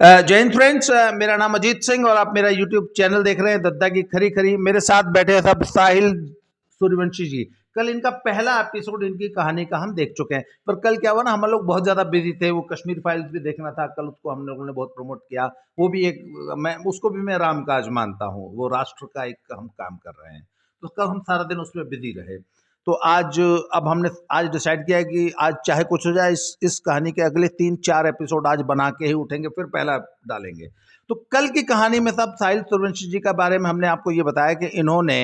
जय हिंद फ्रेंड्स, मेरा नाम अजीत सिंह और आप मेरा यूट्यूब चैनल देख रहे हैं दद्दा की खरी खरी। मेरे साथ बैठे हैं सब साहिल सूर्यवंशी जी। कल इनका पहला एपिसोड इनकी कहानी का हम देख चुके हैं, पर कल क्या हुआ ना, हम लोग बहुत ज्यादा बिजी थे। वो कश्मीर फाइल्स भी देखना था कल, उसको हम लोगों ने बहुत प्रमोट किया। वो भी एक, मैं उसको भी मैं राम काज मानता हूँ, वो राष्ट्र का एक हम काम कर रहे हैं, तो कल हम सारा दिन उसमें बिजी रहे। तो आज अब हमने आज डिसाइड किया है कि आज चाहे कुछ हो जाए, इस कहानी के अगले 3-4 एपिसोड आज बना के ही उठेंगे, फिर पहला डालेंगे। तो कल की कहानी में साहब साहिल सूर्यवंशी जी का बारे में हमने आपको ये बताया कि इन्होंने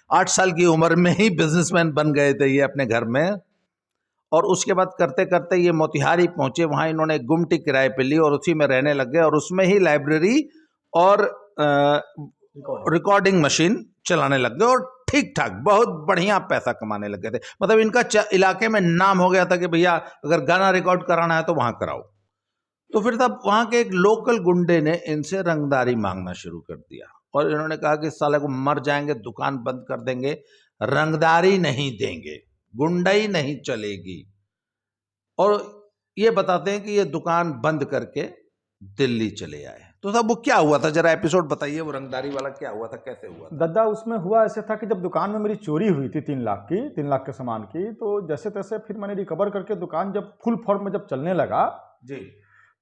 8 साल की उम्र में ही बिजनेसमैन बन गए थे ये अपने घर में, और उसके बाद करते करते ये मोतिहारी पहुंचे। वहां इन्होंने एक गुमटी किराए पे ली और उसी में रहने लग गए, और उसमें ही लाइब्रेरी और रिकॉर्डिंग मशीन चलाने लग गए, और ठीक ठाक बहुत बढ़िया पैसा कमाने लग गए थे। मतलब इनका इलाके में नाम हो गया था कि भैया अगर गाना रिकॉर्ड कराना है तो वहां कराओ। तो फिर तब वहां के एक लोकल गुंडे ने इनसे रंगदारी मांगना शुरू कर दिया, और इन्होंने कहा कि साले को मर जाएंगे, दुकान बंद कर देंगे, रंगदारी नहीं देंगे, गुंडाई नहीं चलेगी। और ये बताते हैं कि ये दुकान बंद करके दिल्ली चले आए। तो साहब वो क्या हुआ था, जरा एपिसोड बताइए, वो रंगदारी वाला क्या हुआ था, कैसे हुआ था? दद्दा, उसमें हुआ ऐसे था कि जब दुकान में मेरी चोरी हुई थी 3 लाख के सामान की, तो जैसे तैसे फिर मैंने रिकवर करके दुकान जब फुल फॉर्म में जब चलने लगा जी,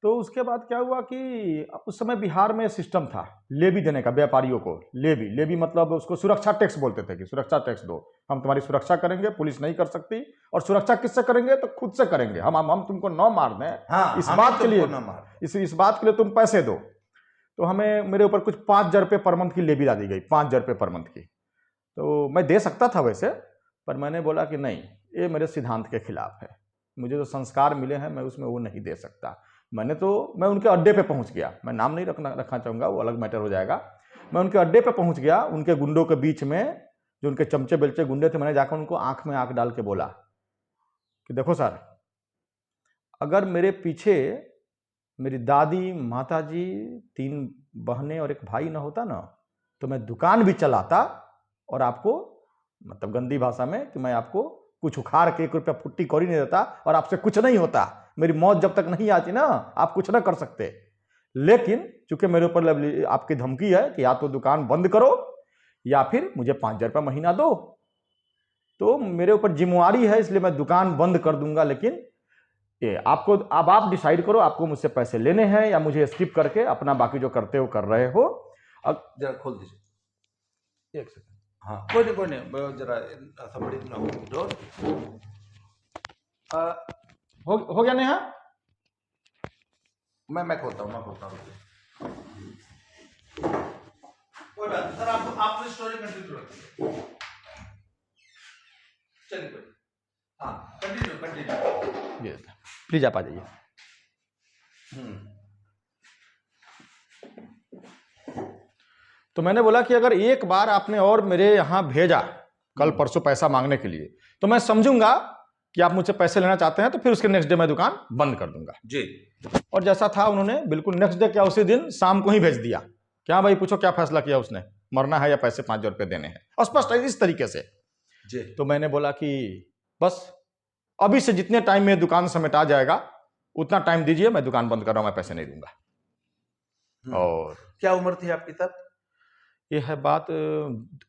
तो उसके बाद क्या हुआ कि उस समय बिहार में सिस्टम था लेवी देने का व्यापारियों को। लेवी मतलब उसको सुरक्षा टैक्स बोलते थे कि सुरक्षा टैक्स दो, हम तुम्हारी सुरक्षा करेंगे, पुलिस नहीं कर सकती। और सुरक्षा किससे करेंगे? तो खुद से करेंगे। हम तुमको न मार दें, हाँ, इस बात के लिए इस बात के लिए तुम पैसे दो। तो हमें मेरे ऊपर कुछ 5,000 रुपये पर मंथ की लेवी ला दी गई, 5,000 रुपये पर मंथ की। तो मैं दे सकता था वैसे, पर मैंने बोला कि नहीं, ये मेरे सिद्धांत के खिलाफ है। मुझे जो संस्कार मिले हैं मैं उसमें वो नहीं दे सकता। मैं उनके अड्डे पे पहुंच गया। मैं नाम नहीं रखना चाहूँगा, वो अलग मैटर हो जाएगा। मैं उनके अड्डे पे पहुंच गया, उनके गुंडों के बीच में, जो उनके चमचे बेलचे गुंडे थे। मैंने जाकर उनको आंख में आंख डाल के बोला कि देखो सर, अगर मेरे पीछे मेरी दादी, माताजी, 3 बहनें और एक भाई ना होता ना, तो मैं दुकान भी चलाता और आपको, मतलब गंदी भाषा में, कि मैं आपको कुछ उखाड़ के 1 रुपया फुट्टी कौड़ी नहीं देता और आपसे कुछ नहीं होता। मेरी मौत जब तक नहीं आती ना, आप कुछ ना कर सकते। लेकिन चूंकि मेरे ऊपर आपकी धमकी है कि या तो दुकान बंद करो या फिर मुझे 5,000 रुपया महीना दो, तो मेरे ऊपर जिम्मेवारी है, इसलिए मैं दुकान बंद कर दूंगा। लेकिन ये आपको, अब आप डिसाइड करो, आपको मुझसे पैसे लेने हैं या मुझे स्किप करके अपना बाकी जो करते हो कर रहे हो। अब जरा खोल दीजिए 1 सेकंड। हाँ, कोई नहीं, जरा somebody knock on the door। हो गया नेहा? मैं खोलता हूँ कोई बात नहीं सर, आप स्टोरी कंटिन्यू रखिए। चलिए कोई, हाँ कंटिन्यू। प्लीज आप आ जाइए। तो मैंने बोला कि अगर एक बार आपने और मेरे यहां भेजा कल परसों पैसा मांगने के लिए, तो मैं समझूंगा कि आप मुझसे पैसे लेना चाहते हैं, तो फिर उसके नेक्स्ट डे मैं दुकान बंद कर दूंगा जी। और जैसा था उन्होंने बिल्कुल नेक्स्ट डे, क्या उसी दिन शाम को ही भेज दिया। क्या भाई, पूछो क्या फैसला किया उसने, मरना है या पैसे 5,000 रुपये देने हैं, स्पष्ट है इस तरीके से जी। तो मैंने बोला कि बस अभी से जितने टाइम में दुकान समेटा जाएगा उतना टाइम दीजिए, मैं दुकान बंद कर रहा हूं, मैं पैसे नहीं दूंगा। और क्या उम्र थी आपकी तब? ये है बात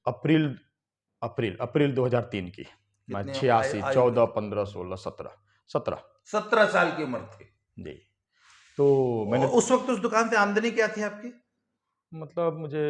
अप्रैल 2003 की। मैं 86, 14, 15, 16, 17 साल की उम्र थी जी। तो मैंने उस वक्त उस दुकान से आमदनी क्या थी आपकी? मतलब मुझे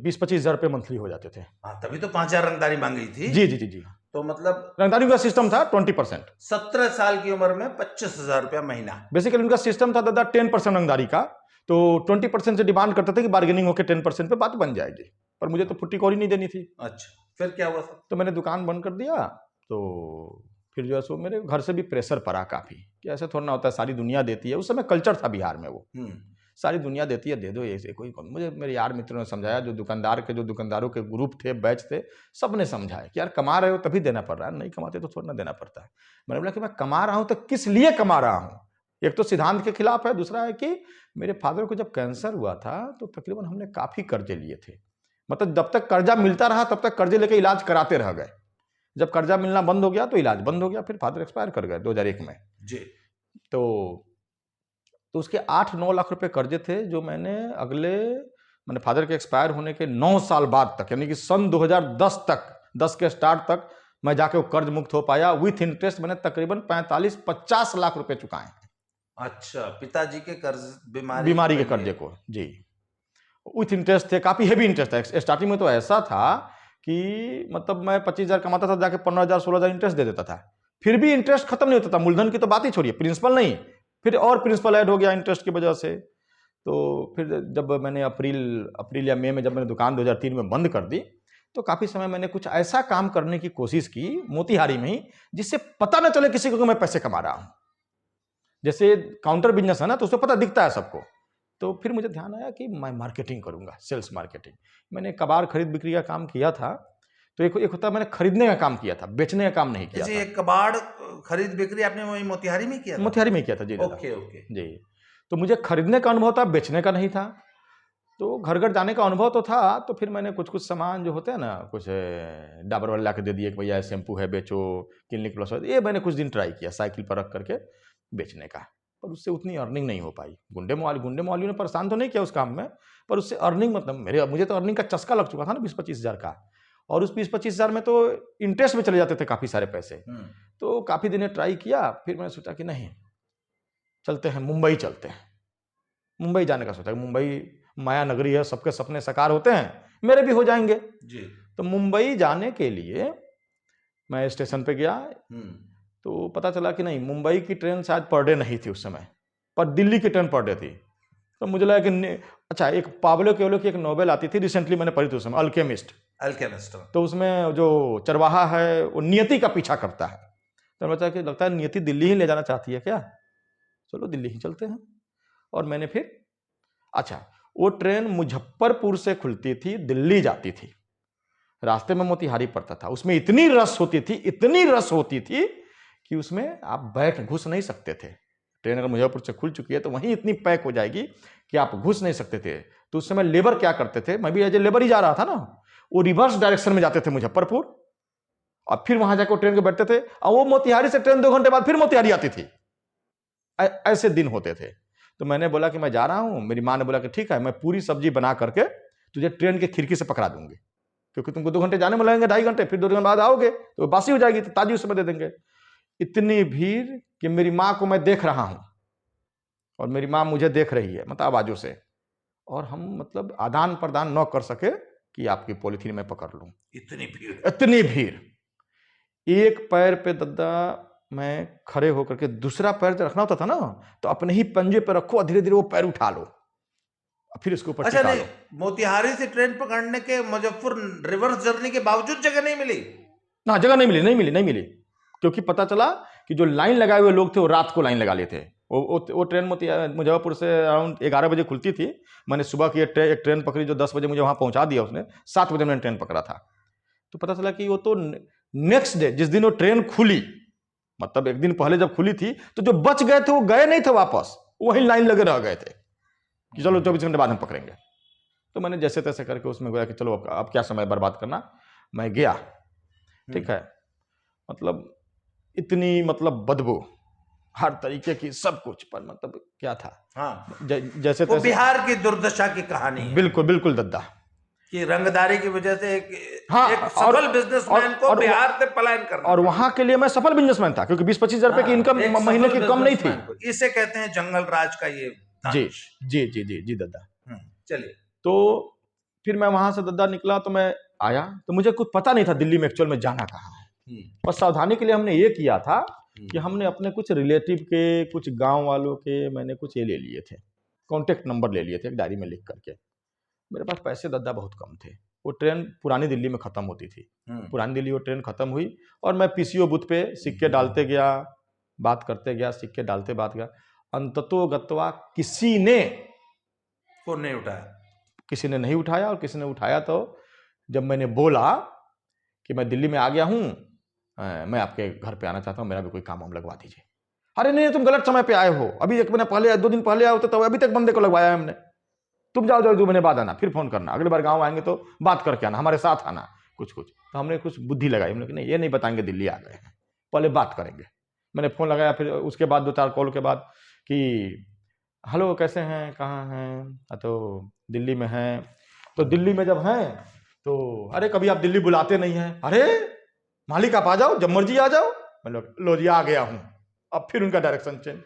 20-25 हजार रुपये मंथली हो जाते थे। हाँ, तभी तो 5,000 रंगदारी मांगी थी। जी जी जी जी। तो मतलब रंगदारी का सिस्टम था 20%। 17 साल की उम्र में 25,000 रुपया महीना। बेसिकली उनका सिस्टम था दादा 10% रंगदारी का, तो 20% से डिमांड करते थे कि बार्गेनिंग होकर 10% पे बात बन जाएगी, पर मुझे तो फुट्टी कौड़ी नहीं देनी थी। अच्छा, फिर क्या हुआ सर? तो मैंने दुकान बंद कर दिया। तो फिर जो है सो मेरे घर से भी प्रेशर पड़ा काफी कि ऐसे थोड़ा ना होता है, सारी दुनिया देती है। उस समय कल्चर था बिहार में, वो सारी दुनिया देती है, दे दो ऐसे। कोई मुझे मेरे यार मित्रों ने समझाया, जो दुकानदारों के ग्रुप थे, बैच थे, सब ने समझाया कि यार कमा रहे हो तभी देना पड़ रहा है, नहीं कमाते तो थोड़ा ना देना पड़ता है। मैंने बोला कि मैं कमा रहा हूं तो किस लिए कमा रहा हूं? एक तो सिद्धांत के खिलाफ है, दूसरा है कि मेरे फादर को जब कैंसर हुआ था तो तकरीबन हमने काफी कर्जे लिए थे। मतलब जब तक कर्जा मिलता रहा तब तक कर्जे लेके इलाज कराते रह गए। जब कर्जा मिलना बंद हो गया तो इलाज बंद हो गया, फिर फादर एक्सपायर कर गए 2001 में जी। तो तो उसके 8-9 लाख रुपए कर्जे थे, जो मैंने फादर के एक्सपायर होने के 9 साल बाद तक, यानी कि सन 2010 तक, 10 के स्टार्ट तक मैं जाके वो कर्ज मुक्त हो पाया। विथ इंटरेस्ट मैंने तकरीबन 45-50 लाख रुपए चुकाए हैं। अच्छा, पिताजी के कर्ज, बीमारी के कर्जे को, जी। विथ इंटरेस्ट थे, काफी हेवी इंटरेस्ट था। स्टार्टिंग में तो ऐसा था कि मतलब मैं 25,000 कमाता था, जाके 15,000 16,000 इंटरेस्ट दे देता था, फिर भी इंटरेस्ट खत्म नहीं होता था। मूलधन की तो बात ही छोड़िए, प्रिंसिपल नहीं, फिर और प्रिंसिपल ऐड हो गया इंटरेस्ट की वजह से। तो फिर जब मैंने अप्रैल या मई में जब मैंने दुकान 2003 में बंद कर दी, तो काफी समय मैंने कुछ ऐसा काम करने की कोशिश की मोतिहारी में ही, जिससे पता न चले किसी को कि मैं पैसे कमा रहा हूं। जैसे काउंटर बिजनेस है ना, तो उसमें पता दिखता है सबको। तो फिर मुझे ध्यान आया कि मैं मार्केटिंग करूंगा, सेल्स मार्केटिंग। मैंने कबाड़ खरीद बिक्री का काम किया था। तो एक होता मैंने खरीदने का काम किया था, बेचने का काम नहीं किया था। ये कबाड़ खरीद बिक्री आपने वही मोतिहारी में किया था? मोतिहारी में किया था जी। ओके ओके जी। तो मुझे खरीदने का अनुभव था, बेचने का नहीं था। तो घर घर जाने का अनुभव तो था। तो फिर मैंने कुछ कुछ सामान जो होते हैं ना, कुछ डाबर वाले ला के दे दिए कि भैया शैम्पू है बेचो, क्लिनिक प्लस, ये मैंने कुछ दिन ट्राई किया साइकिल पर रख करके बेचने का, पर उससे उतनी अर्निंग नहीं हो पाई। गुंडे मोहालियों ने परेशान तो नहीं किया उस काम में, पर उससे अर्निंग, मतलब मुझे तो अर्निंग का चस्का लग चुका था ना 20-25 हज़ार का, और उस 20-25 हज़ार में तो इंटरेस्ट में चले जाते थे काफ़ी सारे पैसे। तो काफ़ी दिन ट्राई किया, फिर मैंने सोचा कि नहीं, चलते हैं मुंबई, चलते हैं मुंबई जाने का सोचा। मुंबई माया नगरी है, सबके सपने साकार होते हैं, मेरे भी हो जाएंगे जी। तो मुंबई जाने के लिए मैं स्टेशन पे गया, तो पता चला कि नहीं, मुंबई की ट्रेन शायद पर डे नहीं थी उस समय, पर दिल्ली की ट्रेन पर डे थी। तो मुझे लगा कि अच्छा, एक पाब्लो कोएल्हो की एक नॉवेल आती थी, रिसेंटली मैंने पढ़ी थी उस समय, अल्केमिस्ट। तो उसमें जो चरवाहा है वो नियति का पीछा करता है। तो मैं कि लगता है नियति दिल्ली ही ले जाना चाहती है क्या, चलो दिल्ली ही चलते हैं। और मैंने फिर, अच्छा, वो ट्रेन मुजफ्फरपुर से खुलती थी, दिल्ली जाती थी, रास्ते में मोतिहारी पड़ता था। उसमें इतनी रस होती थी कि उसमें आप घुस नहीं सकते थे। ट्रेन अगर मुजफ्फरपुर से खुल चुकी है तो वहीं इतनी पैक हो जाएगी कि आप घुस नहीं सकते थे। तो उस समय लेबर क्या करते थे, मैं भी एज ए लेबर ही जा रहा था ना, वो रिवर्स डायरेक्शन में जाते थे मुजफ्फरपुर, और फिर वहां जाकर ट्रेन के बैठते थे, और वो मोतिहारी से ट्रेन 2 घंटे बाद फिर मोतिहारी आती थी। ऐसे दिन होते थे। तो मैंने बोला कि मैं जा रहा हूं। मेरी माँ ने बोला कि ठीक है, मैं पूरी सब्जी बना करके तुझे ट्रेन की खिड़की से पकड़ा दूंगी, क्योंकि तुमको 2 घंटे जाने में लगेंगे, 2.5 घंटे, फिर 2 घंटे बाद आओगे तो बासी हो जाएगी, तो ताजी उस समय दे देंगे। इतनी भीड़ कि मेरी माँ को मैं देख रहा हूं और मेरी माँ मुझे देख रही है, मतलब आवाजों से, और हम मतलब आदान प्रदान न कर सके कि आपकी पॉलिथीन में पकड़ लूं। इतनी भीड़। एक पैर पे दद्दा मैं खड़े होकर के, दूसरा पैर जब रखना होता था ना, तो अपने ही पंजे पे रखो और धीरे धीरे वो पैर उठा लो, फिर इसके ऊपर टिका लो। मोतिहारी से ट्रेन पकड़ने के मुजफ्फर रिवर्स जर्नी के बावजूद जगह नहीं मिली? ना, जगह नहीं मिली, क्योंकि पता चला कि जो लाइन लगाए हुए लोग थे वो रात को लाइन लगा लिए थे। वो ट्रेन मुजफ्फरपुर से अराउंड 11 बजे खुलती थी। मैंने सुबह की एक ट्रेन पकड़ी जो 10 बजे मुझे वहां पहुंचा दिया उसने, 7 बजे मैंने ट्रेन पकड़ा था। तो पता चला कि वो तो नेक्स्ट डे, जिस दिन वो ट्रेन खुली, मतलब एक दिन पहले जब खुली थी, तो जो बच गए थे वो गए नहीं थे वापस, वहीं लाइन लगे रह गए थे कि चलो 24 घंटे बाद हम पकड़ेंगे। तो मैंने जैसे तैसे करके उसमें गया कि चलो अब क्या समय बर्बाद करना, मैं गया, ठीक है। मतलब इतनी, मतलब बदबू हर तरीके की, सब कुछ, पर मतलब क्या था, हाँ, जैसे वो बिहार की दुर्दशा की कहानी है। बिल्कुल दद्दा, कि रंगदारी की वजह से एक सफल बिजनेसमैन को बिहार से पलायन करना, और वहां के लिए मैं सफल बिजनेसमैन था, क्योंकि 20-25 हज़ार रुपए की इनकम महीने की कम नहीं थी। इसे कहते हैं जंगल राज का ये जी दद्दा। चलिए, तो फिर मैं वहां से दद्दा निकला, तो मैं आया, तो मुझे कुछ पता नहीं था दिल्ली में एक्चुअल में जाना कहाँ है। पर सावधानी के लिए हमने ये किया था कि हमने अपने कुछ रिलेटिव के, कुछ गांव वालों के, मैंने कुछ ये ले लिए थे, कॉन्टेक्ट नंबर ले लिए थे एक डायरी में लिख करके। मेरे पास पैसे दद्दा बहुत कम थे। वो ट्रेन पुरानी दिल्ली में खत्म होती थी, पुरानी दिल्ली वो ट्रेन खत्म हुई, और मैं पीसीओ बूथ पे सिक्के डालते गया, बात करते गया, सिक्के डालते बात गया। अंततोगत्वा किसी ने फोन नहीं उठाया, किसी ने नहीं उठाया, और किसी ने उठाया तो जब मैंने बोला कि मैं दिल्ली में आ गया हूं, मैं आपके घर पे आना चाहता हूं, मेरा भी कोई काम लगवा दीजिए। अरे नहीं, तुम गलत समय पे आए हो, अभी 1 महीना पहले, 2 दिन पहले आए होते तो अभी तक बंदे को लगवाया हमने। तुम जाओ 2 महीने बाद आना, फिर फोन करना, अगली बार गांव आएंगे तो बात करके आना, हमारे साथ आना, कुछ। तो हमने कुछ बुद्धि लगाई, हमने नहीं, ये नहीं बताएंगे दिल्ली आ गए हैं, पहले बात करेंगे। मैंने फोन लगाया, फिर उसके बाद 2-4 कॉल के बाद कि हेलो कैसे हैं, कहाँ हैं? तो दिल्ली में हैं। तो दिल्ली में जब हैं तो अरे कभी आप दिल्ली बुलाते नहीं हैं। अरे मालिक आप आ जाओ, जब मर्जी आ जाओ। मतलब लो जी आ गया हूँ। अब फिर उनका डायरेक्शन चेंज।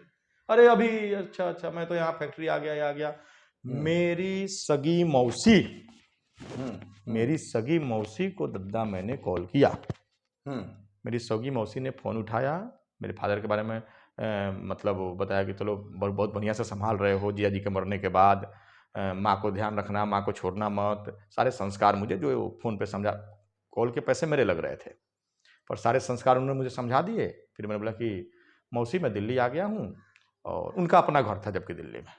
अरे अभी अच्छा अच्छा मैं तो यहाँ फैक्ट्री आ गया, आ गया। मेरी सगी मौसी, मेरी सगी मौसी को दद्दा मैंने कॉल किया। मेरी सगी मौसी ने फोन उठाया, मेरे फादर के बारे में मतलब बताया कि चलो बहुत बढ़िया से संभाल रहे हो जिया जी के मरने के बाद, माँ को ध्यान रखना, माँ को छोड़ना मत, सारे संस्कार मुझे जो फ़ोन पे समझा। कॉल के पैसे मेरे लग रहे थे पर सारे संस्कार उन्होंने मुझे समझा दिए। फिर मैंने बोला कि मौसी मैं दिल्ली आ गया हूँ, और उनका अपना घर था जबकि दिल्ली में,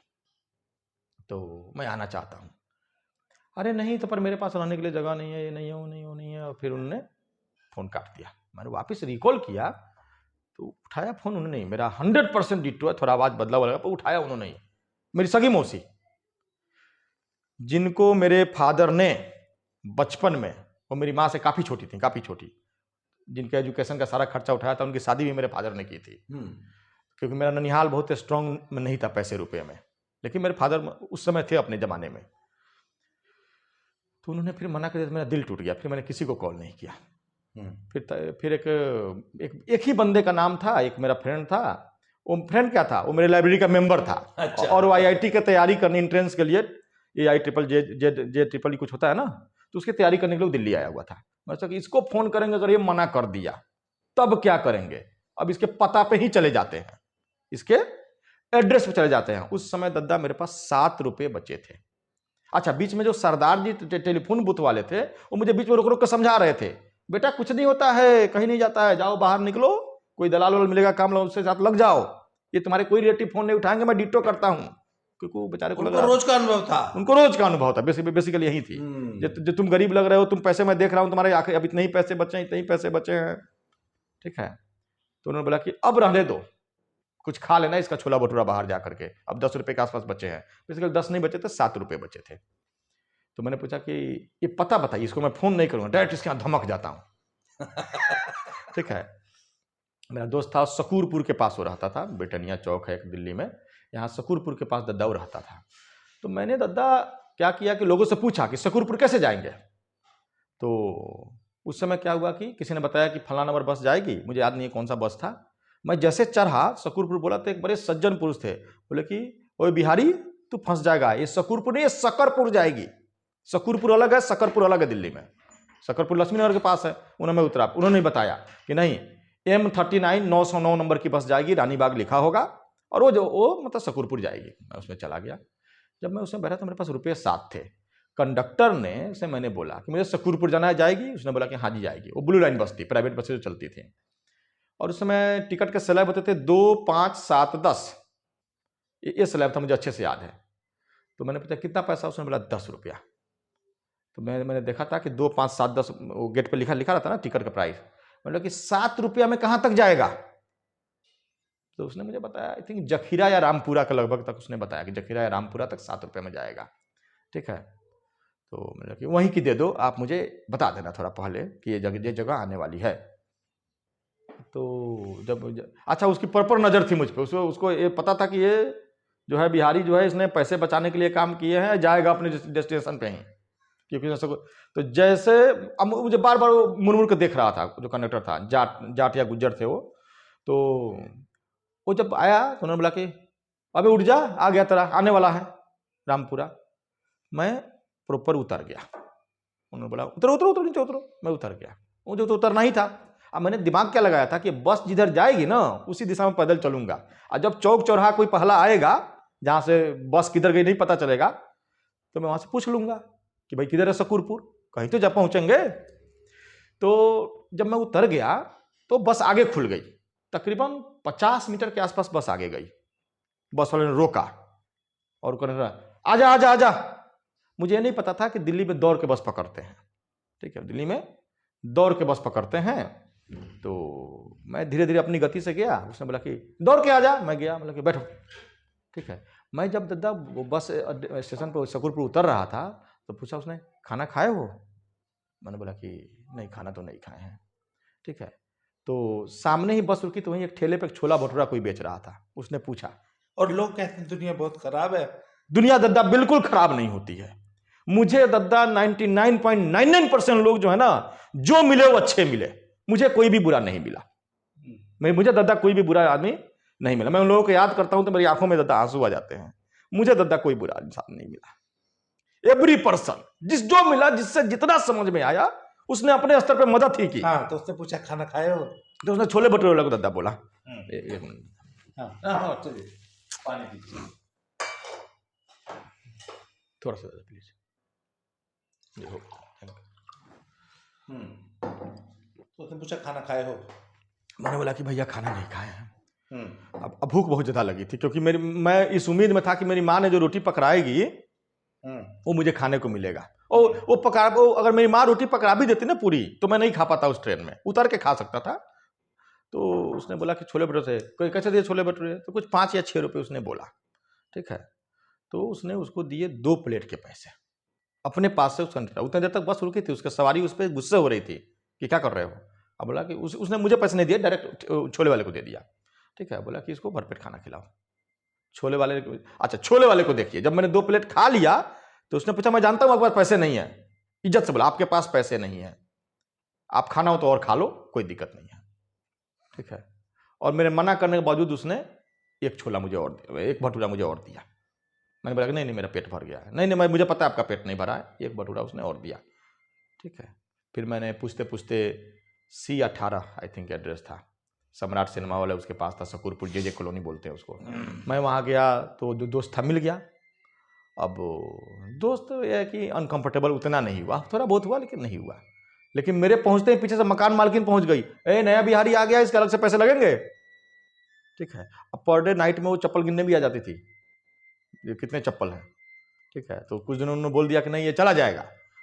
तो मैं आना चाहता हूँ। अरे नहीं तो पर मेरे पास रहने के लिए जगह नहीं है, ये नहीं है, वो नहीं है, वो नहीं है। और फिर उन्होंने फ़ोन काट दिया। मैंने वापस रिकॉल किया तो उठाया फ़ोन उन्होंने नहीं। मेरा 100% डिट्टो है, थोड़ा आवाज़ बदला हुआ लगा पर उठाया उन्होंने नहीं। मेरी सगी मौसी, जिनको मेरे फादर ने बचपन में, वो मेरी माँ से काफ़ी छोटी थी, काफ़ी छोटी, जिनके एजुकेशन का सारा खर्चा उठाया था, उनकी शादी भी मेरे फादर ने की थी। क्योंकि मेरा ननिहाल बहुत स्ट्रांग नहीं था पैसे रुपए में, लेकिन मेरे फादर उस समय थे अपने ज़माने में। तो उन्होंने फिर मना कर दिया, मेरा दिल टूट गया। फिर मैंने किसी को कॉल नहीं किया। फिर एक ही बंदे का नाम था, एक मेरा फ्रेंड था। वो फ्रेंड क्या था, वो मेरे लाइब्रेरी का मेंबर था। अच्छा। और वो आईआईटी की तैयारी करनी एंट्रेंस के लिए, जे कुछ होता है ना, तो उसकी तैयारी करने के लिए दिल्ली आया हुआ था। मैं सोचा कि इसको फोन करेंगे, अगर ये मना कर दिया तब क्या करेंगे। अब इसके पता पे ही चले जाते हैं, इसके एड्रेस पे चले जाते हैं। उस समय दद्दा मेरे पास 7 रुपये बचे थे। अच्छा, बीच में जो सरदार जी टेलीफोन बूथ वाले थे, वो मुझे बीच में रोक रोक कर समझा रहे थे, बेटा कुछ नहीं होता है, कहीं नहीं जाता है, जाओ बाहर निकलो, कोई दलाल वाल मिलेगा काम लो, उसके साथ लग जाओ, ये तुम्हारे कोई रिलेटिव फोन नहीं उठाएंगे, मैं डिट्टो करता हूं। क्योंकि वो बेचारे को लग रहा, रोज का अनुभव था, उनको रोज का अनुभव था, बेसिकली यही थी। जो तुम गरीब लग रहे हो, तुम पैसे मैं देख रहा हूं तुम्हारे आखिर अब इतने ही पैसे बचे हैं, इतने ही पैसे बचे हैं, ठीक है। तो उन्होंने बोला कि अब रहने दो, कुछ खा लेना इसका छोला भटूरा बाहर जा करके। अब 10 रुपए के आसपास बचे हैं, बेसिकली 10 नहीं बचे थे, 7 रुपए बचे थे। तो मैंने पूछा कि ये पता बताइए, इसको मैं फोन नहीं करूंगा, डायरेक्ट इसके यहाँ धमक जाता हूं। ठीक है। मेरा दोस्त था, शकूरपुर के पास वो रहता था, ब्रिटानिया चौक है एक दिल्ली में, यहाँ शकूरपुर के पास दद्दा वो रहता था। तो मैंने दद्दा क्या किया कि लोगों से पूछा कि शकूरपुर कैसे जाएंगे। तो उस समय क्या हुआ कि किसी ने बताया कि फलाना नंबर बस जाएगी, मुझे याद नहीं है कौन सा बस था। मैं जैसे चढ़ा शकूरपुर, बोला तो एक बड़े सज्जन पुरुष थे, बोले कि ओए बिहारी तू फंस जाएगा, ये शकूरपुर नहीं, ये शकरपुर जाएगी। शकूरपुर अलग है, शकरपुर अलग है दिल्ली में। शकरपुर लक्ष्मी नगर के पास है। उन्होंने मैं उतरा, उन्होंने बताया कि नहीं, M39 909 नंबर की बस जाएगी, रानीबाग लिखा होगा, और वो मतलब शकूरपुर जाएगी। मैं उसमें चला गया। जब मैं उसमें बैठा तो मेरे पास रुपये 7 थे। कंडक्टर ने से मैंने बोला कि मुझे शकूरपुर जाना है, जाएगी? उसने बोला कि हाँ जी जाएगी। वो ब्लू लाइन बस थी, प्राइवेट बसें जो चलती थी, और उस समय टिकट के स्लैब होते थे 2, 5, 7, 10। ये स्लैब था, मुझे अच्छे से याद है। तो मैंने पूछा कितना पैसा, उसने बोला 10 रुपया। तो मैंने देखा था कि 2, 5, 7, 10 वो गेट पे लिखा रहता ना टिकट का प्राइस। मतलब कि 7 रुपया में कहाँ तक जाएगा? तो उसने मुझे बताया, आई थिंक जखीरा या रामपुरा के लगभग तक उसने बताया कि जखीरा या रामपुरा तक 7 रुपये में जाएगा, ठीक है। तो मतलब कि वहीं की दे दो, आप मुझे बता देना थोड़ा पहले कि ये जगह आने वाली है। तो अच्छा, उसकी पर नज़र थी मुझ पर, उसको ये पता था कि ये जो है बिहारी जो है, इसने पैसे बचाने के लिए काम किए हैं, जाएगा अपने डेस्टिनेशन पे ही। क्योंकि तो जैसे अब मुझे बार बार मुड़ के देख रहा था, जो कंडक्टर था, जाट या गुज्जर थे वो। तो वो जब आया तो उन्होंने बोला कि अबे उठ जा, आ गया तेरा, आने वाला है रामपुरा। मैं प्रॉपर उतर गया। उन्होंने बोला उतरो उतरो उतरो नीचे उतरो, मैं उतर गया। मुझे तो उतरना ही था। अब मैंने दिमाग क्या लगाया था कि बस जिधर जाएगी ना उसी दिशा में पैदल चलूंगा, और जब चौक चौराहा कोई पहला आएगा जहां से बस किधर गई नहीं पता चलेगा, तो मैं वहां से पूछ लूंगा कि भाई किधर है शकूरपुर, कहीं तो जा पहुंचेंगे। तो जब मैं उतर गया तो बस आगे खुल गई, तकरीबन 50 मीटर के आसपास बस आगे गई। बस वाले ने रोका और कहने लगा आजा आजा आजा। मुझे ये नहीं पता था कि दिल्ली में दौड़ के बस पकड़ते हैं, ठीक है, दिल्ली में दौड़ के बस पकड़ते हैं। तो मैं धीरे धीरे अपनी गति से गया। उसने बोला कि दौड़ के आ जा, मैं गया, मतलब कि बैठो, ठीक है। मैं जब दादा वो बस स्टेशन पर शकूरपुर उतर रहा था तो पूछा उसने, खाना खाए हो? मैंने बोला कि नहीं, खाना तो नहीं खाए हैं, ठीक है। तो सामने ही बस रुकी तो वहीं एक ठेले पे छोला भटूरा कोई बेच रहा था। उसने पूछा और लोग कहते हैं दुनिया बहुत खराब है। दुनिया दद्दा बिल्कुल खराब नहीं होती है। मुझे दद्दा 99.99% लोग जो है ना, जो मिले वो अच्छे मिले, मुझे कोई भी बुरा नहीं मिला। मुझे दद्दा कोई भी बुरा आदमी नहीं मिला। मैं उन लोगों को याद करता हूं तो मेरी आंखों में दद्दा आंसू आ जाते हैं। मुझे दद्दा कोई बुरा इंसान नहीं मिला। एवरी पर्सन जो मिला, जिससे जितना समझ में आया, उसने अपने स्तर पे मदद ही की। हाँ, तो उसने पूछा खाना खाए हो, तो उसने छोले भटूरे वाला को दद्दा बोला। हाँ, चलिए पानी पीजिए थोड़ा सा प्लीज। तो उसने पूछा खाना खाए हो, मैंने बोला कि भैया खाना नहीं खाए हैं। अब भूख बहुत ज्यादा लगी थी, क्योंकि मैं इस उम्मीद में था कि मेरी माँ ने जो रोटी पकड़ाएगी वो मुझे खाने को मिलेगा। और वो अगर मेरी माँ रोटी पकड़ा भी देती ना पूरी, तो मैं नहीं खा पाता उस ट्रेन में, उतर के खा सकता था। तो उसने बोला कि छोले भटूरे, कोई कैसे दिए छोले भटूरे, तो कुछ 5 या 6 रुपए उसने बोला, ठीक है। तो उसने उसको दिए 2 प्लेट के पैसे अपने पास से। उतने देर तक बस रुकी थी, उसकी सवारी उस पर गुस्से हो रही थी कि क्या कर रहे हो। अब बोला कि उसने मुझे पैसे नहीं दिए, डायरेक्ट छोले वाले को दे दिया, ठीक है। बोला कि इसको भरपेट खाना खिलाओ। छोले वाले को देखिए, जब मैंने 2 प्लेट खा लिया तो उसने पूछा, मैं जानता हूं आपके पास पैसे नहीं है, इज्जत से बोला, आपके पास पैसे नहीं है, आप खाना हो तो और खा लो, कोई दिक्कत नहीं है, ठीक है। और मेरे मना करने के बावजूद उसने एक भटूरा मुझे और दिया। मैंने बोला कि नहीं मेरा पेट भर गया है। नहीं, मुझे पता है आपका पेट नहीं भरा है, एक भटूरा उसने और दिया, ठीक है। फिर मैंने पूछते पूछते C18 आई थिंक एड्रेस था, सम्राट सिनेमा वाला उसके पास था, सकूरपुर JJ कॉलोनी बोलते हैं उसको। मैं वहाँ गया तो जो दोस्त था मिल गया। अब दोस्त यह है कि अनकंफर्टेबल उतना नहीं हुआ, थोड़ा बहुत हुआ लेकिन नहीं हुआ। लेकिन मेरे पहुंचते ही पीछे से मकान मालकिन पहुंच गई, नया बिहारी आ गया, इसके अलग से पैसे लगेंगे, ठीक है। अब पर डे नाइट में वो चप्पल गिनने भी आ जाती थी, ये कितने चप्पल हैं, ठीक है। तो कुछ दिनों उन्होंने बोल दिया कि नहीं ये चला जाएगा।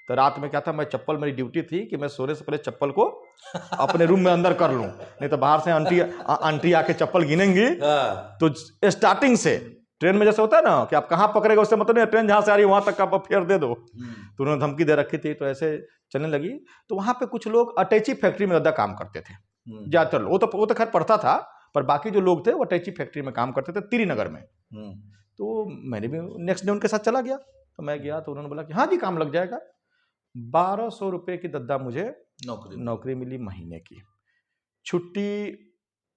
तो रात में क्या था, मैं चप्पल, मेरी ड्यूटी थी कि मैं सोने से पहले चप्पल को अपने रूम में अंदर कर लूं, नहीं तो बाहर से आंटी आके चप्पल गिनेंगी। तो स्टार्टिंग से ट्रेन में जैसे होता है ना कि आप कहाँ पकड़ेगा उससे मतलब नहीं, ट्रेन जहां से आ रही है वहां तक आप फेयर दे दो। तो उन्होंने धमकी दे रखी थी, तो ऐसे चलने लगी। तो वहां पे कुछ लोग अटैची फैक्ट्री में ज्यादा काम करते थे, ज्यादातर लोग। वो तो खैर पढ़ता था, पर बाकी जो लोग थे वो अटैची फैक्ट्री में काम करते थे त्रिनगर में। तो मैंने भी नेक्स्ट डे उनके साथ चला गया। तो मैं गया तो उन्होंने बोला कि हाँ जी काम लग जाएगा। 1200 रुपये की दद्दा मुझे नौकरी मिली महीने की। छुट्टी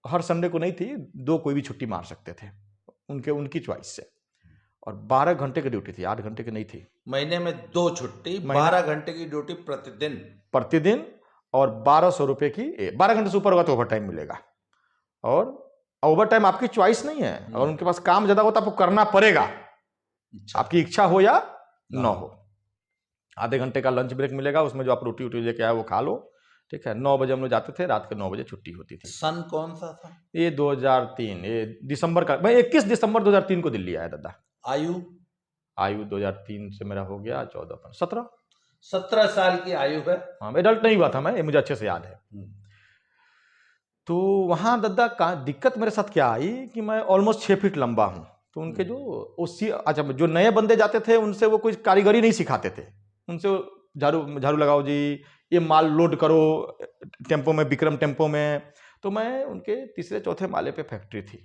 हर संडे को नहीं थी, 2 कोई भी छुट्टी मार सकते थे, उनकी चॉइस से। और 12 घंटे की ड्यूटी थी, 8 घंटे की नहीं थी। महीने में 2 छुट्टी, 12 घंटे की ड्यूटी प्रतिदिन, और 1200 रुपये की। 12 घंटे से ऊपर होगा तो ओवर टाइम मिलेगा, और ओवर टाइम आपकी चॉइस नहीं है। अगर उनके पास काम ज्यादा होता आपको करना पड़ेगा, आपकी इच्छा हो या ना हो। आधे घंटे का लंच ब्रेक मिलेगा, उसमें जो आप रोटी लेके आए वो खा लो, ठीक है। 9 बजे हम लोग जाते थे, रात के 9 बजे छुट्टी होती थी। सन कौन सा था? ये 2003, ये दिसंबर का, मैं 21 दिसंबर 2003 को दिल्ली आया दादा। आयु 2003 से मेरा हो गया 14 17 साल की आयु है। हाँ, एडल्ट नहीं हुआ था मैं, ये मुझे अच्छे से याद है। तो वहां दादा का दिक्कत मेरे साथ क्या आई कि मैं ऑलमोस्ट 6 फीट लंबा हूं। तो उनके जो नए बंदे जाते थे उनसे वो कोई कारीगरी नहीं सिखाते थे। उनसे झाड़ू लगाओ जी, ये माल लोड करो टेम्पो में, विक्रम टेम्पो में। तो मैं उनके 3-4 माले पे फैक्ट्री थी,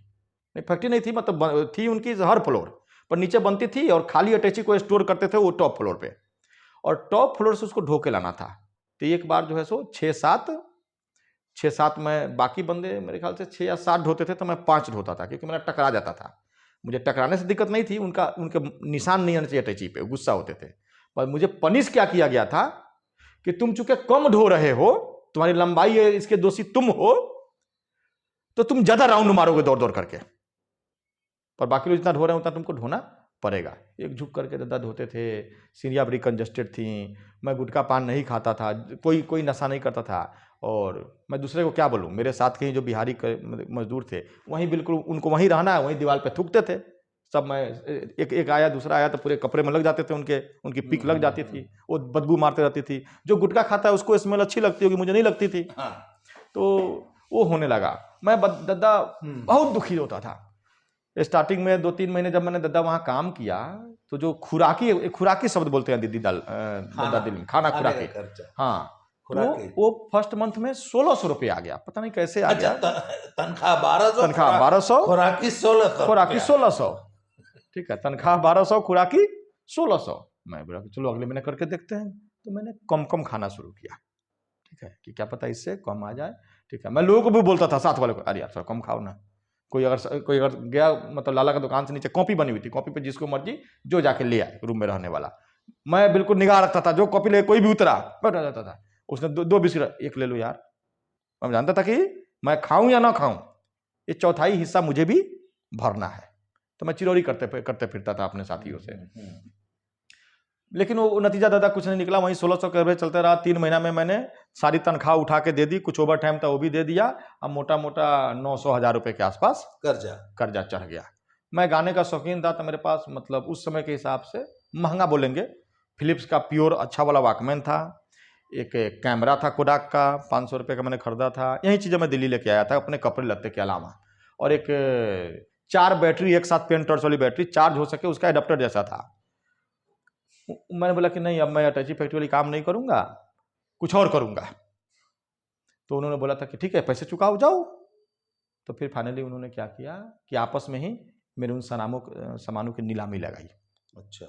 नहीं फैक्ट्री नहीं थी, मतलब थी उनकी हर फ्लोर पर, नीचे बनती थी और खाली अटैची को स्टोर करते थे वो टॉप फ्लोर पे, और टॉप फ्लोर से उसको ढो के लाना था। तो एक बार जो है सो 6-7 में, बाकी बंदे मेरे ख्याल से 6 या 7 ढोते थे, तो मैं 5 ढोता था, क्योंकि मेरा टकरा जाता था। मुझे टकराने से दिक्कत नहीं थी, उनके निशान नहीं आने चाहिए अटैची पे, गुस्सा होते थे। पर मुझे पनिश क्या किया गया था कि तुम चूंकि कम ढो रहे हो, तुम्हारी लंबाई है, इसके दोषी तुम हो, तो तुम ज्यादा राउंड मारोगे दौड़ दौड़ करके, पर बाकी लोग जितना ढो रहे हैं उतना तुमको ढोना पड़ेगा। एक झुक करके दादा धोते थे। सीढ़ियाँ बड़ी कंजस्टेड थी, मैं गुटखा पान नहीं खाता था, कोई नशा नहीं करता था। और मैं दूसरे को क्या बोलूँ, मेरे साथ के जो बिहारी मजदूर थे वहीं बिल्कुल उनको वहीं रहना है, वहीं दीवार पे थूकते थे सब। मैं एक आया दूसरा आया तो पूरे कपड़े में लग जाते थे, उनकी पीक लग जाती थी, वो बदबू मारते रहती थी। जो गुटखा खाता है उसको स्मेल अच्छी लगती होगी, मुझे नहीं लगती थी। तो वो होने लगा। मैं दादा बहुत दुखी होता था। स्टार्टिंग में 2-3 महीने जब मैंने दादा वहाँ काम किया, तो जो खुराकी शब्द बोलते हैं दीदी दादा दिल में, खाना खुराकी, हाँ वो फर्स्ट मंथ में 1600 रुपये आ गया, पता नहीं कैसे आ गया। तनख्वाह 1200, तनख्वाह 1200, खुराकी 1600, खुराकी 1600, ठीक है, तनख्वाह 1200, खुराकी 1600। मैं बोला चलो अगले महीने करके देखते हैं, तो मैंने कम कम खाना शुरू किया, ठीक है, कि क्या पता इससे कम आ जाए, ठीक है। मैं लोगों को भी बोलता था, साथ वाले को, अरे यार थोड़ा कम खाओ ना। कोई अगर गया, मतलब लाला का दुकान से नीचे कॉपी बनी हुई थी, कॉपी पे जिसको मर्जी जो जाके ले आए, रूम में रहने वाला, मैं बिल्कुल निगाह रखता था, जो कॉपी ले कोई भी उतरा बैठा जाता था, उसने दो बिस्किट, एक ले लो यार। मैं जानता था कि मैं खाऊं या ना खाऊं, ये चौथाई हिस्सा मुझे भी भरना है, तो मैं चिरौरी करते फिरता था अपने साथियों से। लेकिन वो नतीजा दादा कुछ नहीं निकला, वहीं 1600 के एवरेज चलते रहा। 3 महीना में मैंने सारी तनख्वाह उठा के दे दी, कुछ ओवर टाइम था वो भी दे दिया। अब मोटा मोटा 900-1000 रुपए के आसपास कर्जा चढ़ गया। मैं गाने का शौकीन था, तो मेरे पास मतलब उस समय के हिसाब से महंगा बोलेंगे, फिलिप्स का प्योर अच्छा वाला वॉकमैन था, एक कैमरा था कोडाक का 500 रुपये का मैंने खरीदा था। यही चीज़ें मैं दिल्ली लेके आया था अपने कपड़े लत्ते के अलावा, और एक 4 बैटरी एक साथ पेन टॉर्च वाली बैटरी चार्ज हो सके उसका एडाप्टर जैसा था। मैंने बोला कि नहीं, अब मैं अटैची फैक्ट्री वाली काम नहीं करूंगा, कुछ और करूंगा। तो उन्होंने बोला था कि ठीक है पैसे चुकाओ जाओ। तो फिर फाइनली उन्होंने क्या किया कि आपस में ही मेरे उन सामानों की नीलामी लगाई। अच्छा।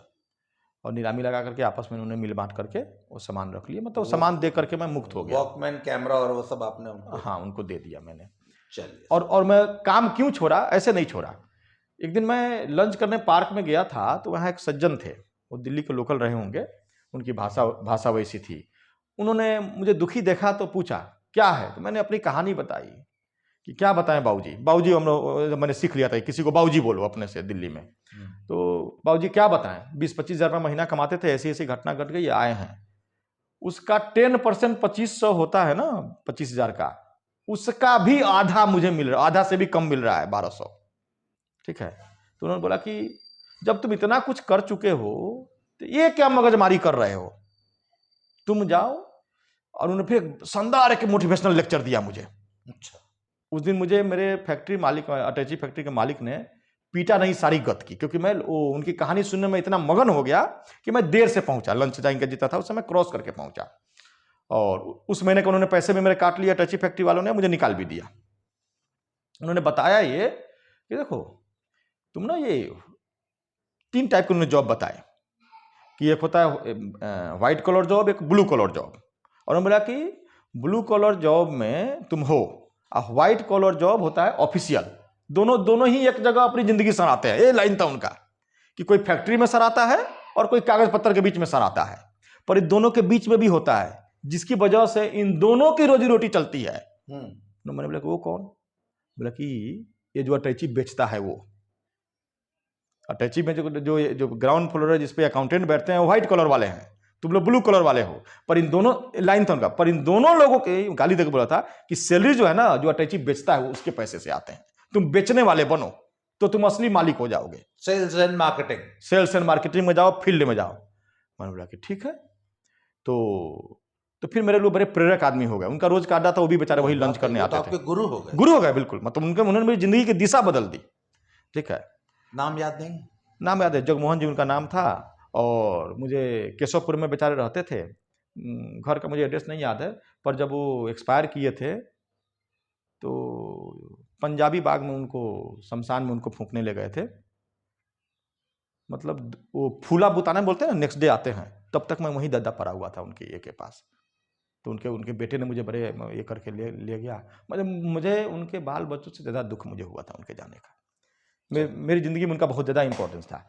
और नीलामी लगा करके आपस में उन्होंने मिल बांट करके वो सामान रख लिए, मतलब सामान दे करके मैं मुक्त हो गया। वॉकमैन, कैमरा और वो सब आपने उनको? हाँ, उनको दे दिया मैंने। चलिए। और मैं काम क्यों छोड़ा, ऐसे नहीं छोड़ा। एक दिन मैं लंच करने पार्क में गया था, तो वहाँ एक सज्जन थे, वो दिल्ली के लोकल रहे होंगे, उनकी भाषा वैसी थी। उन्होंने मुझे दुखी देखा तो पूछा क्या है, तो मैंने अपनी कहानी बताई कि क्या बताएं बाबूजी। बाबूजी मैंने सीख लिया था, किसी को बाबूजी बोलो अपने से दिल्ली में। तो बाबूजी क्या बताएं, 20-25 हज़ार रुपये महीना कमाते थे, ऐसी ऐसी घटना घट गई, आए हैं। उसका 10% 2500 होता है ना, 25,000 का, उसका भी आधा मुझे मिल रहा, आधा से भी कम मिल रहा है, 1200, ठीक है। तो उन्होंने बोला कि जब तुम इतना कुछ कर चुके हो तो ये क्या मगजमारी कर रहे हो, तुम जाओ। और उन्होंने फिर शानदार एक मोटिवेशनल लेक्चर दिया मुझे। अच्छा। उस दिन मुझे मेरे फैक्ट्री मालिक, अटैची फैक्ट्री के मालिक ने पीटा नहीं, सारी गत की, क्योंकि मैं उनकी कहानी सुनने में इतना मगन हो गया कि मैं देर से पहुंचा। लंच टाइम का जितना था उस समय क्रॉस करके पहुंचा, और उस महीने के उन्होंने पैसे भी मेरे काट लिया, अटैची फैक्ट्री वालों ने मुझे निकाल भी दिया। उन्होंने बताया ये कि देखो तुम ना, ये 3 टाइप के उन्होंने जॉब बताए कि एक होता है व्हाइट कॉलर जॉब, एक ब्लू कॉलर जॉब। और उन्होंने बोला कि ब्लू कॉलर जॉब में तुम हो, और व्हाइट कॉलर जॉब होता है ऑफिशियल। दोनों ही एक जगह अपनी जिंदगी सराते हैं। ये लाइन था उनका कि कोई फैक्ट्री में सराता है और कोई कागज पत्तर के बीच में सराता है, पर इन दोनों के बीच में भी होता है जिसकी वजह से इन दोनों की रोजी रोटी चलती है। मैंने बोला कि वो कौन? बोला कि ये जो अटैची बेचता है वो। अटैची में जो ग्राउंड फ्लोर है जिसपे अकाउंटेंट बैठते हैं वो व्हाइट कलर वाले हैं, तुम लोग ब्लू कलर वाले हो। पर इन दोनों, लाइन था उनका, पर इन दोनों लोगों के गाली देकर बोला था कि सैलरी जो है ना, जो अटैची बेचता है वो उसके पैसे से आते हैं, तुम बेचने वाले बनो तो तुम असली मालिक हो जाओगे। सेल्स एंड मार्केटिंग में जाओ, फील्ड में जाओ। मैंने बोला कि ठीक है। तो फिर मेरे लिए बड़े प्रेरक आदमी हो गए। उनका रोज का अड्डा था, वो भी बेचारे वही लंच करने आते थे। आपके गुरु हो गए? गुरु हो गए बिल्कुल, मतलब उन्होंने मेरी जिंदगी की दिशा बदल दी, ठीक है। नाम याद नहीं? नाम याद है, जगमोहन जी उनका नाम था। और मुझे केशवपुर में बेचारे रहते थे, घर का मुझे एड्रेस नहीं याद है, पर जब वो एक्सपायर किए थे तो पंजाबी बाग में उनको, शमशान में उनको फूंकने ले गए थे। मतलब वो फूला बुताना बोलते हैं, नेक्स्ट डे आते हैं, तब तक मैं वहीं दद्दा पड़ा हुआ था उनके के पास। तो उनके बेटे ने मुझे बड़े ये करके ले गया। मुझे उनके बाल बच्चों से ज़्यादा दुख मुझे हुआ था उनके जाने का। मेरी ज़िंदगी में उनका बहुत ज़्यादा इंपॉर्टेंस था।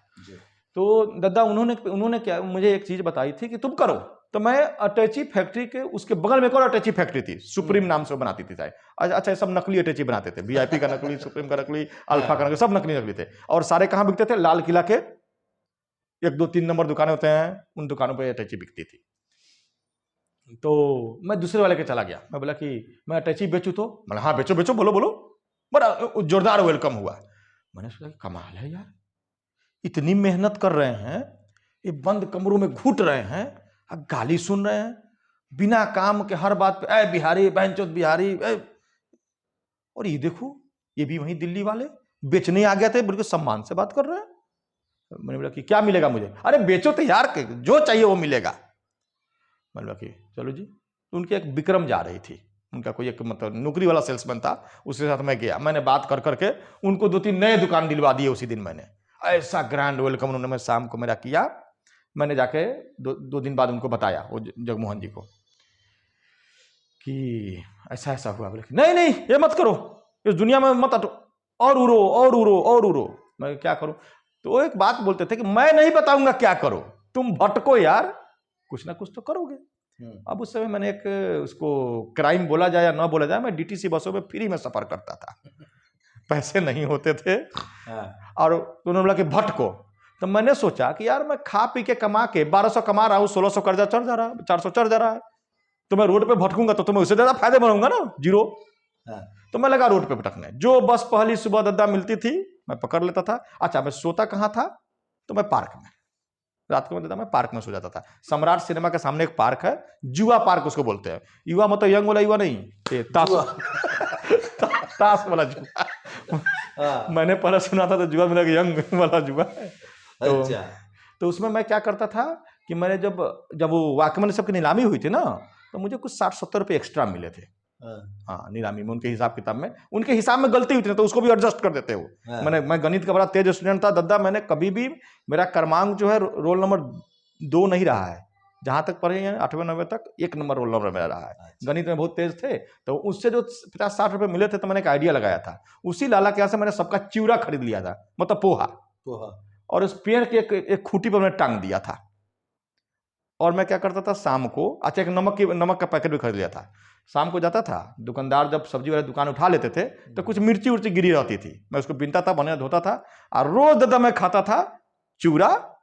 तो दद्दा उन्होंने क्या मुझे एक चीज़ बताई थी कि तुम करो। तो मैं अटैची फैक्ट्री के उसके बगल में एक और अटैची फैक्ट्री थी, सुप्रीम नाम से बनाती थी शायद। अच्छा, सब नकली अटैची बनाते थे, VIP का नकली, सुप्रीम का नकली, अल्फा का नकली, सब नकली थे। और सारे कहाँ बिकते थे? लाल किला के 1, 2, 3 नंबर दुकानें होते हैं, उन दुकानों पर अटैची बिकती थी। तो मैं दूसरे वाले के चला गया। मैं बोला कि मैं अटैची बेचूँ तो? बोला हाँ बेचो, बोलो। बड़ा जोरदार वेलकम हुआ। मैंने सोचा कि कमाल है यार, इतनी मेहनत कर रहे हैं, ये बंद कमरों में घुट रहे हैं, गाली सुन रहे हैं बिना काम के, हर बात पे ऐ बिहारी, बहनचोद बिहारी। और ये देखो, ये भी वही दिल्ली वाले बेचने आ गए थे, बिल्कुल सम्मान से बात कर रहे हैं। मैंने बोला कि क्या मिलेगा मुझे? अरे बेचो तो यार, जो चाहिए वो मिलेगा। मैंने बोला कि चलो जी, तो उनकी एक विक्रम जा रही थी, उनका कोई एक मतलब नौकरी वाला सेल्समैन था, उसके साथ मैं गया। मैंने बात कर करके उनको 2-3 नए दुकान दिलवा दिए उसी दिन। मैंने ऐसा ग्रैंड वेलकम उन्होंने शाम को मेरा किया। मैंने जाके 2 दिन बाद उनको बताया, वो जगमोहन जी को, कि ऐसा ऐसा हुआ। बोले नहीं नहीं ये मत करो, इस दुनिया में मत हटो, और उड़ो और उड़ो और उड़ो। मैं क्या करूं? तो वो एक बात बोलते थे कि मैं नहीं बताऊंगा क्या करो, तुम भटको यार, कुछ ना कुछ तो करोगे। अब उस समय मैंने एक उसको क्राइम बोला जाए या ना बोला जाए, मैं डीटीसी बसों में फ्री में सफर करता था, पैसे नहीं होते थे। और उन्होंने बोला कि भटको, तो मैंने सोचा कि यार मैं खा पी के कमा के 1200 कमा रहा हूँ, 1600 कर्जा चढ़ जा रहा है, 400 चढ़ जा रहा है, तो मैं रोड पे भटकूंगा तो मैं उससे ज्यादा फायदे बनाऊंगा ना, जीरो। तो मैं लगा रोड पे भटकने। जो बस पहली सुबह दद्दा मिलती थी मैं पकड़ लेता था। अच्छा, मैं सोता कहाँ था? तो मैं पार्क में, रात को मैं पार्क में सो जाता था। सम्राट सिनेमा के सामने एक पार्क है, युवा पार्क उसको बोलते हैं। युवा मतलब यंग वाला युवा नहीं, ताश वाला जुआ। मैंने पहले सुना था तो जुआ मिला कि यंग वाला जुआ। तो उसमें मैं क्या करता था कि मैंने जब वो वाकमैन सबकी नीलामी हुई थी ना, तो मुझे कुछ 60-70 रुपये एक्स्ट्रा मिले थे। हाँ, नीलामी में उनके हिसाब किताब में, उनके हिसाब में गलती हुई थी तो उसको भी एडजस्ट कर देते हो। मैं गणित का बड़ा तेज स्टूडेंट था दद्दा। मैंने कभी भी, मेरा क्रमांक जो है रोल नंबर 2 नहीं रहा है, जहां तक पढ़े हैं 8वें 9वें तक 1 नंबर रोल नंबर मेरा रहा है। गणित में बहुत तेज थे, तो उससे जो 50-60 रुपये मिले थे तो मैंने एक आइडिया लगाया था। उसी लाला के यहाँ से मैंने सबका चिवड़ा खरीद लिया था, मतलब पोहा, और उस पेड़ के एक खूंटी पर मैंने टांग दिया था। और मैं क्या करता था शाम को, अच्छा एक नमक का पैकेट भी खरीद लिया था। शाम को जाता था, दुकानदार जब सब्जी वाले दुकान उठा लेते थे तो कुछ मिर्ची उर्ची गिरी रहती थी, मैं उसको बीनता था, बना धोता था, और रोज दादा मैं खाता था चूरा,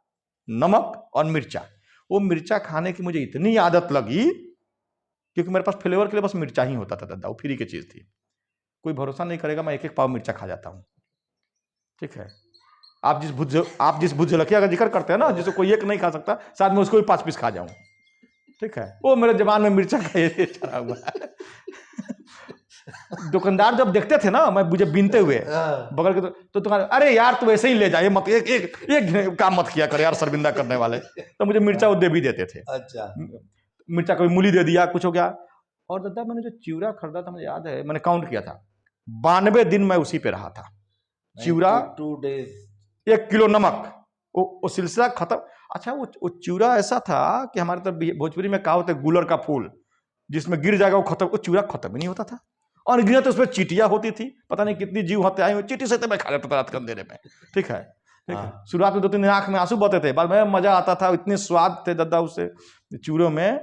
नमक और मिर्चा। वो मिर्चा खाने की मुझे इतनी आदत लगी, क्योंकि मेरे पास फ्लेवर के लिए बस मिर्चा ही होता था दादा, वो फ्री की चीज थी। कोई भरोसा नहीं करेगा, मैं 1-1 पाव मिर्चा खा जाता हूँ। ठीक है, आप जिस भुज जलकिया का जिक्र करते हैं ना, जिसको कोई एक नहीं खा सकता, शायद मैं उसको भी 5 पीस खा जाऊं। ठीक है, वो मेरे जबान में मिर्चा का ये चढ़ा हुआ है। दुकानदार जब देखते थे ना मैं मुझे बीनते हुए बगल के, तो दुकान, अरे यार तू ऐसे ही ले जा, ये मत एक काम मत किया कर यार, शर्मिंदा करने वाले। तो मुझे मिर्चा वो दे भी देते थे। अच्छा, मिर्चा कभी मूली दे दिया, कुछ हो गया। और दादा मैंने जो चिवड़ा खरीदा था, मुझे याद है, मैंने काउंट किया था, 92 दिन मैं उसी पे रहा था। चिवड़ा 2 डेज, 1 किलो नमक, वो सिलसिला खत्म। अच्छा, वो चिवड़ा ऐसा था कि हमारे तरफ भोजपुरी में कहावत है, गुलर का फूल जिसमें गिर जाएगा वो खत्म, वो चिवड़ा खत्म ही नहीं होता था। और गिरा तो उसमें चीटियां होती थी, पता नहीं कितनी जीव हत्याएं हुई, चीटी से तो मैं खा लेता था रात के अंधेरे में। ठीक है, ठीक है। शुरुआत में 2-3 दिन आंख में आंसू बहते थे, बाद में मजा आता था, इतने स्वाद थे दादा उससे चूड़ों में।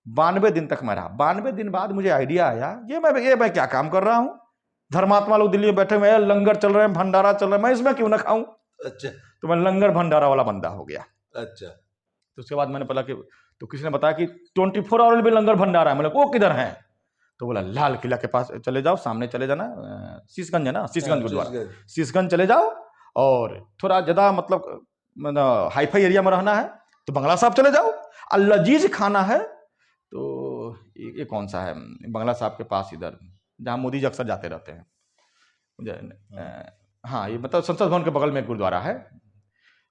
92 दिन तक मैं रहा। 92 दिन बाद मुझे आइडिया आया, ये मैं क्या काम कर रहा हूँ? धर्मात्मा लोग दिल्ली में बैठे हुए हैं, लंगर चल रहे हैं, भंडारा चल रहा है, मैं इसमें क्यों ना खाऊं? अच्छा, तो मैं लंगर भंडारा वाला बंदा हो गया। अच्छा, तो उसके बाद मैंने बोला कि, तो किसी ने बताया कि 24 आवर भी लंगर भंडारा है। मतलब वो किधर है? तो बोला लाल किला के पास चले जाओ, सामने चले जाना, शीशगंज है ना, शीशगंज गुरुद्वारा, शीशगंज चले जाओ, और थोड़ा ज्यादा मतलब हाईफाई एरिया में रहना है तो बंगला साहब चले जाओ, और लजीज खाना है तो ये कौन सा है बंगला साहब के पास, इधर जहाँ मोदी जी अक्सर जाते रहते हैं। हाँ, ये मतलब संसद भवन के बगल में एक गुरुद्वारा है।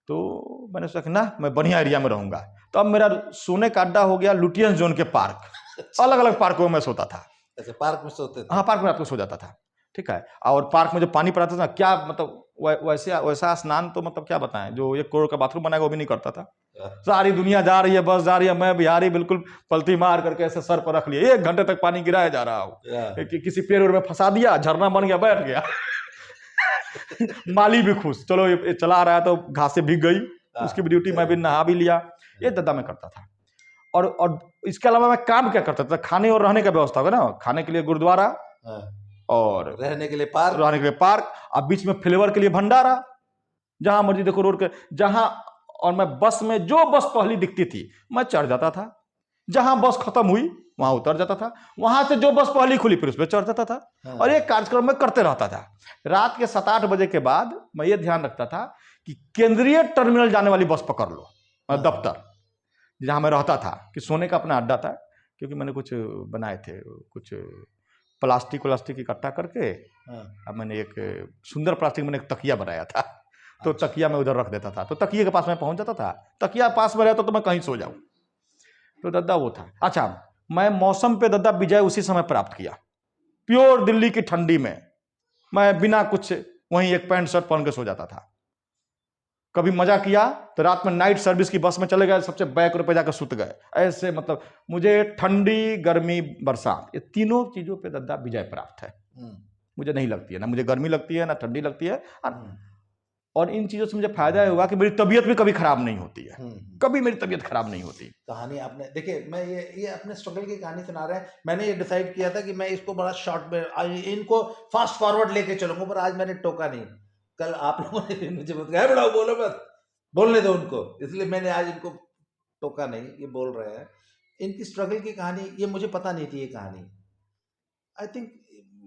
तो मैंने सोचा कि ना, मैं बढ़िया एरिया में रहूंगा। तो अब मेरा सोने का अड्डा हो गया लुटियन जोन के पार्क। अलग अलग पार्कों में सोता था। अच्छा, पार्क में सोते थे? हाँ, पार्क में रात को सो जाता था। ठीक है, और पार्क में जो पानी पड़ाता था ना, क्या मतलब वैसा स्नान तो मतलब क्या बताएं, जो 1 करोड़ का बाथरूम बनाएगा वो भी नहीं करता था। सारी दुनिया जा रही है, बस जा रही है, मैं बिहारी बिल्कुल पलटी मार करके ऐसे सर पर रख लिया, 1 घंटे तक पानी गिराया जा रहा हो, किसी पेड़ में फंसा दिया, झरना बन गया, बैठ गया। माली भी खुश, चलो ये चला रहा है तो घासें भीग गई, उसकी भी ड्यूटी, मैं भी नहा भी लिया। ये दादा मैं करता था। और इसके अलावा मैं काम क्या करता था? खाने और रहने का व्यवस्था होगा ना, खाने के लिए गुरुद्वारा और रहने के लिए पार्क, और बीच में फ्लेवर के लिए भंडारा, जहां मर्जी देखो रोड के जहां। और मैं बस में, जो बस पहली दिखती थी मैं चढ़ जाता था, जहां बस खत्म हुई वहां उतर जाता था, वहां से जो बस पहली खुली फिर उस पर चढ़ जाता था। और ये कार्यक्रम में करते रहता था। रात के 7-8 बजे के बाद मैं ये ध्यान रखता था कि केंद्रीय टर्मिनल जाने वाली बस पकड़ लो, दफ्तर जहां मैं रहता था, कि सोने का अपना अड्डा था, क्योंकि मैंने कुछ बनाए थे, कुछ प्लास्टिक इकट्ठा करके। अब मैंने एक सुंदर प्लास्टिक मैंने एक तकिया बनाया था, तो तकिया मैं उधर रख देता था, तो तकिए के पास मैं पहुंच जाता था। तकिया पास में रहता तो मैं कहीं सो जाऊं। तो दादा वो था। अच्छा, मैं मौसम पे दद्दा विजय उसी समय प्राप्त किया। प्योर दिल्ली की ठंडी में मैं बिना कुछ वहीं एक पैंट शर्ट पहन के सो जाता था। कभी मजा किया तो रात में नाइट सर्विस की बस में चले गए, सबसे बैक पे जाकर सुत गए। ऐसे मतलब मुझे ठंडी, गर्मी, बरसात, ये तीनों चीजों पे दद्दा विजय प्राप्त है। मुझे नहीं लगती है, ना मुझे गर्मी लगती है, ना ठंडी लगती है। और इन चीजों से मुझे फायदा ये हुआ कि मेरी तबीयत भी कभी खराब नहीं होती है। कभी मेरी तबीयत खराब नहीं होती। कहानी आपने देखिए, मैं ये अपने स्ट्रगल की कहानी सुना रहे हैं। मैंने ये डिसाइड किया था कि मैं इसको बड़ा शॉर्ट में इनको फास्ट फॉरवर्ड लेके चलूंगा, पर आज मैंने टोका नहीं। कल आप लोगों ने मुझे बताया बड़ा बोलो मत, बोलने दो उनको, इसलिए मैंने आज इनको टोका नहीं। ये बोल रहे हैं, इनकी स्ट्रगल की कहानी ये मुझे पता नहीं थी। ये कहानी आई थिंक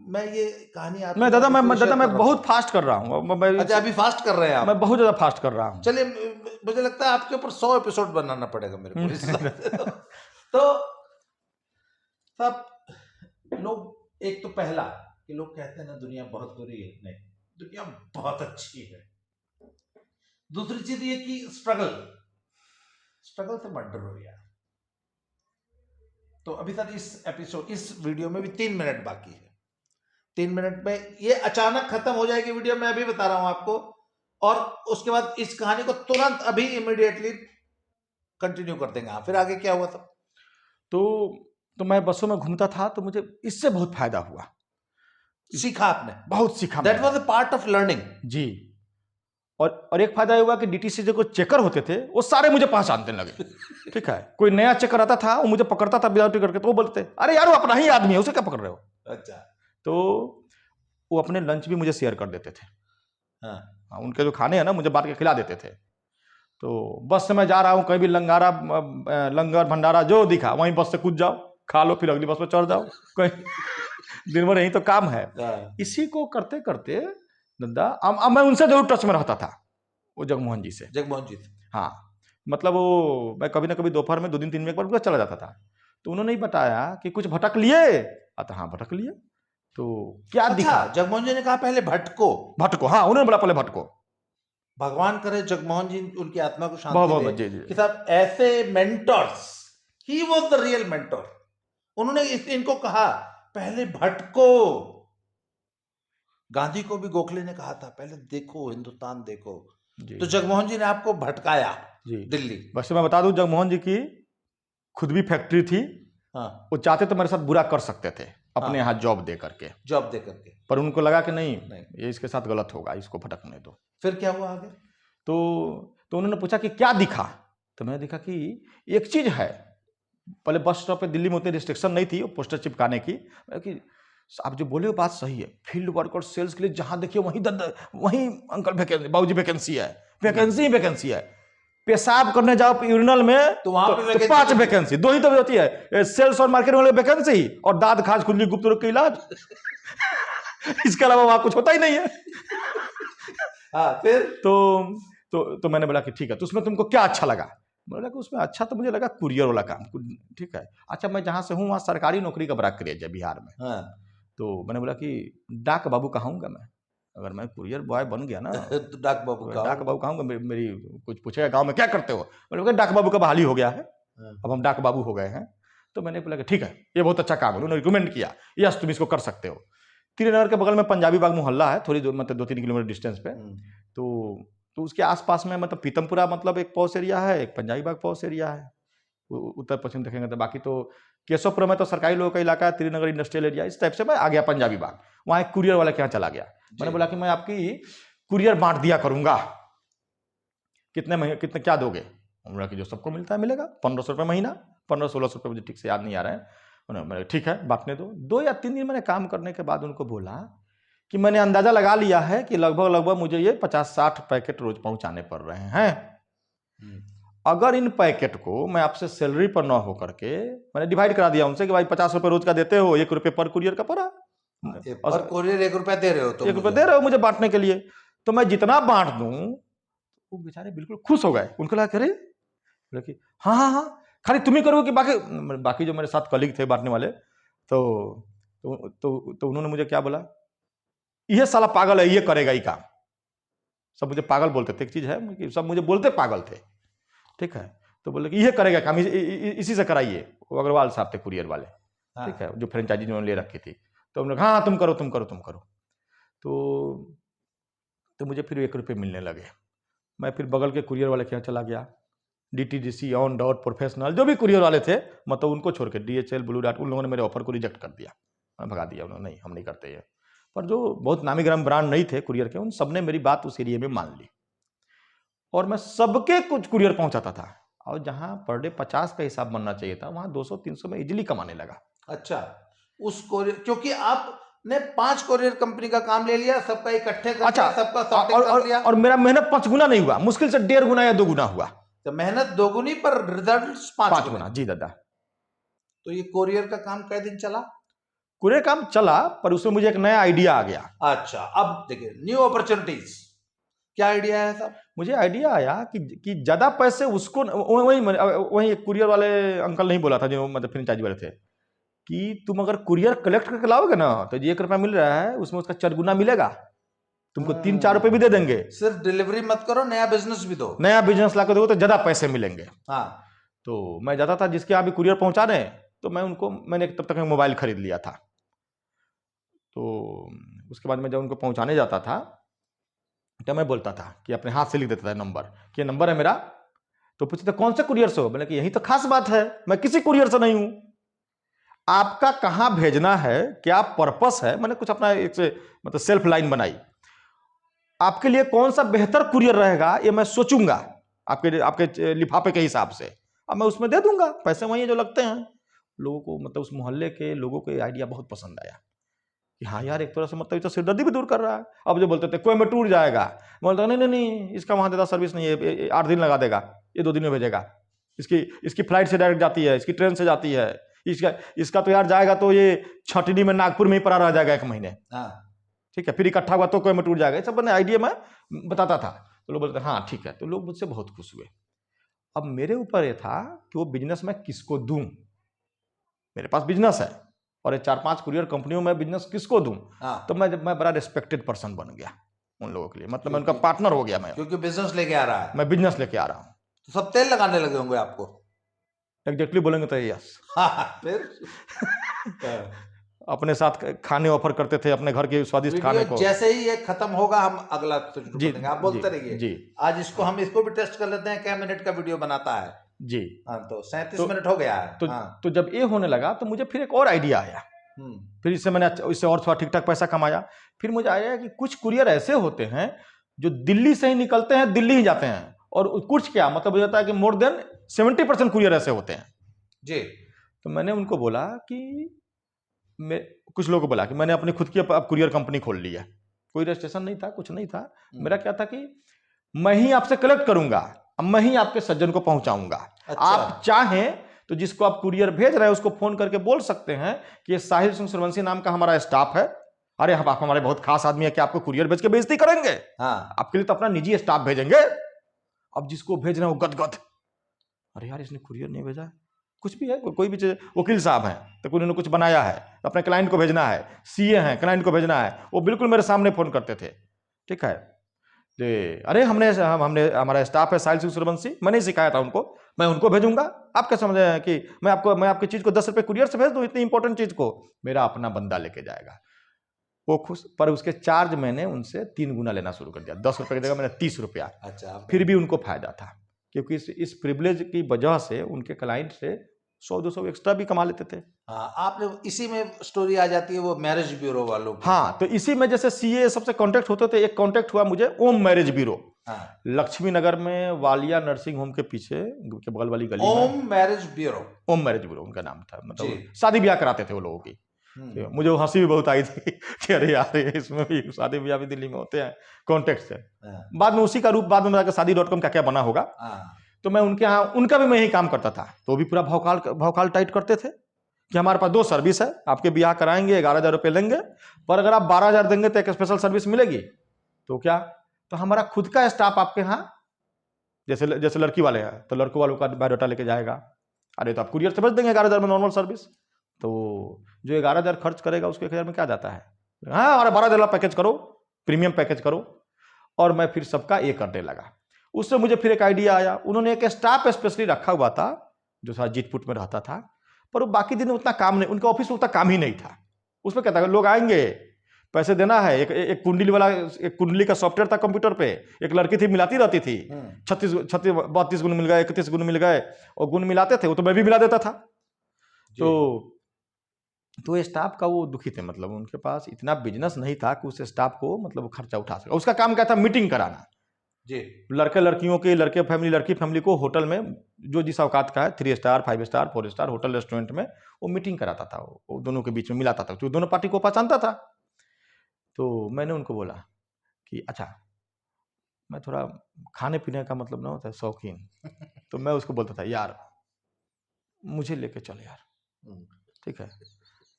मैं ये कहानी आप मैं दादा मैं बहुत फास्ट कर रहा हूँ। अच्छा, अभी फास्ट कर रहे हैं आप? मैं बहुत ज्यादा फास्ट कर रहा हूँ। चलिए, मुझे लगता है आपके ऊपर 100 एपिसोड बनाना पड़ेगा मेरे को। तो सब लोग, एक तो पहला कि लोग कहते हैं ना दुनिया बहुत बुरी है, नहीं, दुनिया बहुत अच्छी है। दूसरी चीज ये कि स्ट्रगल से मत डरो यार। तो अभी तक इस वीडियो में भी 3 मिनट बाकी है। 3 मिनट में ये अचानक खत्म हो जाएगी वीडियो, मैं अभी बता रहा हूं आपको। और उसके बाद इस कहानी को तुरंत अभी इमीडिएटली कंटिन्यू कर देंगे। फिर आगे क्या हुआ तब? तो मैं बसों में घूमता था, तो मुझे इससे बहुत फायदा हुआ। सीखा आपने? बहुत सीखा। That was a part of learning जी। और एक फायदा ये हुआ कि डीटीसी जो चेकर होते थे वो सारे मुझे पहचानने लगे। ठीक है, कोई नया चेकर आता था वो मुझे पकड़ता था विदाउट टिकट के, तो वो बोलते अरे यार वो अपना ही आदमी है, उसे क्या पकड़ रहे हो। अच्छा। तो वो अपने लंच भी मुझे शेयर कर देते थे। हाँ, उनके जो खाने हैं ना मुझे बांट के खिला देते थे। तो बस से मैं जा रहा हूँ, कहीं भी लंगर भंडारा जो दिखा वहीं बस से कूद जाओ, खा लो, फिर अगली बस में चढ़ जाओ। कहीं दिन भर यही तो काम है। इसी को करते करते दादा अब मैं उनसे जरूर टच में रहता था, वो जगमोहन जी से। हाँ, मतलब वो मैं कभी ना कभी दोपहर में 2 दिन 3 दिन एक बार चला जाता था। तो उन्होंने ही बताया कि कुछ भटक लिए। हाँ भटक लिए। तो क्या दिखा? जगमोहन जी ने कहा पहले भटको। हाँ, उन्होंने बोला पहले भटको। भगवान करे जगमोहन जी उनकी आत्मा को शांति दे कि साहब ऐसे mentors, he was the real mentor. उन्होंने इनको कहा पहले भटको। गांधी को भी गोखले ने कहा था पहले देखो, हिंदुस्तान देखो। तो जगमोहन जी ने आपको भटकाया दिल्ली। बस मैं बता दूं, जगमोहन जी की खुद भी फैक्ट्री थी। हाँ। वो चाहते तो मेरे साथ बुरा कर सकते थे अपने यहाँ जॉब दे करके, पर उनको लगा कि नहीं ये इसके साथ गलत होगा, इसको भटकने दो। फिर क्या हुआ आगे? तो उन्होंने पूछा कि क्या दिखा। तो मैंने देखा कि एक चीज है, पहले बस स्टॉप पे दिल्ली में उतनी रिस्ट्रिक्शन नहीं थी पोस्टर चिपकाने की, कि आप जो बोले वो बात सही है, फील्ड वर्क और सेल्स के लिए जहां देखिए वहीं अंकल वैकेंसी, बाबूजी वैकेंसी है, वैकेंसी है। पेशाब करने जाओ यूरिनल में तो वहां पे 5 वैकेंसी, 2 ही तो होती है, सेल्स और मार्केटिंग वाले वैकेंसी और दांत खाज खुजली गुप्त रोग का इलाज। इसके अलावा वहां कुछ होता ही नहीं है। फिर तो मैंने बोला कि ठीक है, तो उसमें तुमको क्या अच्छा लगा? बोला कि उसमें अच्छा तो मुझे लगा कुरियर वाला काम। ठीक है, अच्छा मैं जहां से हूँ वहां सरकारी नौकरी का बड़ा क्रेज है बिहार में। तो मैंने बोला कि डाक बाबू कहूँगा मैं, अगर मैं कुरियर बॉय बन गया ना तो डाक बाबू कहूँगा। मेरी कुछ पूछेगा गांव में क्या करते हो, मैंने बोला डाक बाबू का बहाली हो गया है, अब हम डाक बाबू हो गए हैं। तो मैंने बोला कि ठीक है, ये बहुत अच्छा काम है। उन्होंने रिकमेंड किया, यस तुम इसको कर सकते हो। त्रिनगर के बगल में पंजाबी बाग मोहल्ला है, थोड़ी मतलब 2-3 किलोमीटर डिस्टेंस पे। तो उसके आसपास में मतलब पीतमपुरा मतलब एक पॉश एरिया है, एक पंजाबी बाग पॉश एरिया है। उत्तर पश्चिम देखेंगे तो बाकी तो केशवपुरा में तो सरकारी लोगों का इलाका है, त्रिनगर इंडस्ट्रियल एरिया, इस टाइप से मैं आ गया पंजाबी बाग। वहाँ एक कुरियर वाला के यहाँ चला गया। मैंने बोला कि मैं आपकी कुरियर बांट दिया करूंगा, कितने क्या दोगे? बोला कि जो सबको मिलता है मिलेगा, 1500 रुपये महीना, 1500-1600 रुपये, मुझे ठीक से याद नहीं आ रहा है। उन्होंने ठीक है बांटने दो। 2 या 3 दिन मैंने काम करने के बाद उनको बोला कि मैंने अंदाजा लगा लिया है कि लगभग मुझे ये 50-60 पैकेट रोज पहुंचाने पड़ रहे हैं। अगर इन पैकेट को मैं आपसे सैलरी पर ना हो करके मैंने डिवाइड करा दिया उनसे कि भाई 50 रुपए रोज का देते हो, 1 रुपये पर कुरियर का पड़ा, और कुरियर 1 रुपया दे रहे हो, तो 1 रुपये दे रहे हो मुझे बांटने के लिए, तो मैं जितना बांट दूं। वो बेचारे बिल्कुल खुश हो गए, उनको लगा करे हाँ खाली तुम ही करो कि बाकी जो मेरे साथ कलीग थे बांटने वाले, तो उन्होंने मुझे क्या बोला, ये साला पागल है, ये करेगा ही काम। सब मुझे पागल बोलते थे, एक चीज है सब मुझे बोलते पागल थे। ठीक है, तो बोले कि ये करेगा काम, इसी से कराइए। वो अग्रवाल साहब थे कुरियर वाले, ठीक है, जो फ्रेंचाइजी उन्होंने ले रखी थी। तो उन्होंने कहा हाँ तुम करो तुम करो तुम करो। तो मुझे फिर 1 रुपये मिलने लगे। मैं फिर बगल के कुरियर वाले के यहाँ चला गया, DTDC, ऑन डॉट, प्रोफेशनल, जो भी कुरियर वाले थे, मतलब उनको छोड़ के DHL, ब्लू डार्ट, उन लोगों ने मेरे ऑफर को रिजेक्ट कर दिया, मैं भगा दिया उन्होंने, नहीं हम नहीं करते ये। पर जो बहुत नामी ग्राम ब्रांड नहीं थे कुरियर के, उन सब ने मेरी बात उस एरिया में मान ली और मैं सबके कुछ कुरियर पहुंचाता था। और जहां पर डे 50 का हिसाब बनना चाहिए था, वहां 200-300 में इजिली कमाने लगा। अच्छा, उस कोरियर, क्योंकि आपने 5 कोरियर कंपनी का काम ले लिया, सबका इकट्ठे कर अच्छा, लिया, सबका सॉर्टिंग कर लिया, और मेरा मेहनत 5 गुना नहीं हुआ, मुश्किल से 1.5 गुना या 2 गुना हुआ। तो मेहनत 2 गुनी पर रिजल्ट 5 गुना। जी दादा। तो ये कोरियर का काम कै दिन चला? कुरियर काम चला, पर उसमें मुझे एक नया आइडिया आ गया। अच्छा, अब देखिए न्यू अपॉर्चुनिटीज, क्या आइडिया है साहब? मुझे आइडिया आया कि ज्यादा पैसे उसको, वही एक कुरियर वाले अंकल नहीं बोला था जो मतलब फ्रेंचाइजी वाले थे, कि तुम अगर कुरियर कलेक्ट करके लाओगे ना तो जो 1 रुपया मिल रहा है उसमें उसका 4 गुना मिलेगा, तुमको 3-4 रुपए भी दे देंगे। सिर्फ डिलीवरी मत करो, नया बिजनेस भी दो। नया बिजनेस ला कर दो तो ज्यादा पैसे मिलेंगे। हाँ, तो मैं जाता था जिसके यहाँ भी कुरियर पहुंचा रहे, तो मैंने तब तक मोबाइल खरीद लिया था। तो उसके बाद मैं जब उनको पहुंचाने जाता था तो मैं बोलता था कि अपने हाथ से लिख देता था नंबर, कि ये नंबर है मेरा। तो पूछते कौन से कुरियर से हो? मैंने कि यही तो खास बात है, मैं किसी कुरियर से नहीं हूं, आपका कहां भेजना है, क्या पर्पस है। मैंने कुछ अपना एक से मतलब सेल्फ लाइन बनाई, आपके लिए कौन सा बेहतर कुरियर रहेगा ये मैं सोचूंगा आपके लिफाफे के हिसाब से, अब मैं उसमें दे दूंगा, पैसे वही जो लगते हैं। लोगों को मतलब उस मोहल्ले के लोगों को ये आइडिया बहुत पसंद आया कि हाँ यार एक तरह से मतलब तो सिरदर्दी भी दूर कर रहा है। अब जो बोलते थे कोयम्बटूर जाएगा, बोलता नहीं नहीं नहीं इसका वहां ज्यादा सर्विस नहीं है, 8 दिन लगा देगा, ये 2 दिन में भेजेगा, इसकी फ्लाइट से डायरेक्ट जाती है, इसकी ट्रेन से जाती है, इसका तो यार जाएगा तो ये छटनी में नागपुर में ही पड़ा रह जाएगा 1 महीने, ठीक है, फिर इकट्ठा हुआ तो कोयम्बटूर जाएगा। ये सब मैंने आइडिया मैं बताता था, तो लोग बोलते हाँ ठीक है, तो लोग मुझसे बहुत खुश हुए। अब मेरे ऊपर ये था कि वो बिजनेस मैं किसको दूं, मेरे पास बिजनेस है और ये 4-5 कुरियर कंपनियों में बिजनेस किसको दूं। तो मैं बड़ा रिस्पेक्टेड पर्सन बन गया उन लोगों के लिए, मतलब मैं उनका पार्टनर हो गया, मैं क्योंकि बिजनेस लेके आ रहा है, मैं बिजनेस लेके आ रहा हूं। तो सब तेल लगाने लगे होंगे आपको? एग्जैक्टली बोलेंगे तो यस। फिर अपने साथ खाने ऑफर करते थे, अपने घर के स्वादिष्ट खाने को। जैसे ही ये खत्म होगा हम अगला जी, आप बोलते रहिए जी। आज इसको भी टेस्ट कर लेते हैं, क्या मिनट का वीडियो बनाता है जी। हाँ, तो 37 मिनट हो गया है। तो जब ये होने लगा तो मुझे फिर एक और आइडिया आया, फिर इससे और थोड़ा ठीक ठाक पैसा कमाया। फिर मुझे आया कि कुछ कुरियर ऐसे होते हैं जो दिल्ली से ही निकलते हैं, दिल्ली ही जाते हैं, और कुछ क्या मतलब हो जाता है कि मोर देन 70% कुरियर ऐसे होते हैं जी। तो मैंने उनको बोला कि कुछ लोगों को बोला कि मैंने अपनी खुद की अब कुरियर कंपनी खोल ली है, कोई रजिस्ट्रेशन नहीं था, कुछ नहीं था, मेरा क्या था कि मैं ही आपसे कलेक्ट करूंगा, मैं ही आपके सज्जन को पहुंचाऊंगा। अच्छा। आप चाहें तो जिसको आप कुरियर भेज रहे हैं उसको फोन करके बोल सकते हैं कि ये साहिल सिंह सूर्यवंशी नाम का हमारा स्टाफ है, अरे आप हमारे बहुत खास आदमी है कि आपको कुरियर भेज के बेइज्जती करेंगे, हाँ। आपके लिए तो अपना निजी स्टाफ भेजेंगे। अब जिसको भेज रहे हैं वो गदगद, अरे यार इसने कुरियर नहीं भेजा, कुछ भी है, कोई भी वकील साहब हैं तो उन्होंने कुछ बनाया है, अपने क्लाइंट को भेजना है, सीए हैं क्लाइंट को भेजना है, वो बिल्कुल मेरे सामने फोन करते थे, ठीक है, अरे हमने हमारा स्टाफ है साहिल सिंह सूर्यवंशी, मैंने सिखाया था उनको, मैं उनको भेजूंगा। आप क्या समझ रहे हैं कि मैं आपकी चीज को 10 रुपए कुरियर से भेज दूं, इतनी इंपॉर्टेंट चीज को मेरा अपना बंदा लेके जाएगा। वो खुश, पर उसके चार्ज मैंने उनसे 3 गुना लेना शुरू कर दिया, 10 रुपए की जगह मैंने 30 रुपया। अच्छा, फिर भी उनको फायदा था, क्योंकि इस प्रिविलेज की वजह से उनके क्लाइंट से 100-200 एक्स्ट्रा भी कमा लेते थे। हाँ, आपने इसी में स्टोरी आ जाती है वो मैरिज ब्यूरो वालों की। हाँ, तो इसी में जैसे सीए सबसे कांटेक्ट होते थे, एक कांटेक्ट हुआ मुझे ओम मैरिज ब्यूरो, हाँ। लक्ष्मी नगर में वालिया नर्सिंग होम के पीछे के बगल वाली गली में ओम मैरिज ब्यूरो उनका नाम था, मतलब शादी ब्याह कराते थे वो लोगों की। मुझे हंसी भी बहुत आई थी कि अरे यार इसमें भी शादी ब्याह भी दिल्ली में होते हैं कॉन्टेक्ट से। बाद में उसी का रूप बाद में शादी.com क्या क्या बना होगा, तो मैं उनके यहाँ उनका भी मैं ही काम करता था, तो भी पूरा भौकाल टाइट करते थे कि हमारे पास 2 सर्विस है, आपके ब्याह कराएंगे 11,000 रुपये लेंगे, पर अगर आप 12,000 देंगे तो एक स्पेशल सर्विस मिलेगी। तो क्या, तो हमारा खुद का स्टाफ आपके यहाँ जैसे लड़की वाले हैं तो लड़कों वालों का बायोडाटा लेके जाएगा, अरे तो आप कुरियर से भेज देंगे 11,000 में नॉर्मल सर्विस, तो जो 11,000 खर्च करेगा उसके 1,000 में क्या जाता है, हाँ हमारा 12,000 पैकेज करो, प्रीमियम पैकेज करो। और मैं फिर सबका ये करने लगा। उससे मुझे फिर एक आइडिया आया, उन्होंने एक स्टाफ स्पेशली रखा हुआ था जो सारा जीतपुट में रहता था, पर वो बाकी दिन उतना काम नहीं, उनका ऑफिस में उतना काम ही नहीं था। उसमें क्या था, लोग आएंगे, पैसे देना है, एक कुंडली वाला, एक कुंडली का सॉफ्टवेयर था कंप्यूटर पे, एक लड़की थी मिलाती रहती थी, 32 गुण मिल गए, 31 गुण मिल गए, और गुण मिलाते थे, वो तो मैं भी मिला देता था। तो स्टाफ का वो दुखी थे, मतलब उनके पास इतना बिजनेस नहीं था कि उस स्टाफ को मतलब खर्चा उठा सके। उसका काम क्या था, मीटिंग कराना जी, लड़के लड़कियों के, लड़के फैमिली लड़की फैमिली को होटल में जो जिस औकात का है, 3 star 5 star 4 star hotel restaurant में वो मीटिंग कराता था, वो दोनों के बीच में मिलाता था, तो दोनों पार्टी को पहचानता था। तो मैंने उनको बोला कि अच्छा, मैं थोड़ा खाने पीने का मतलब ना होता है शौकीन, तो मैं उसको बोलता था यार मुझे लेके चल यार, ठीक है,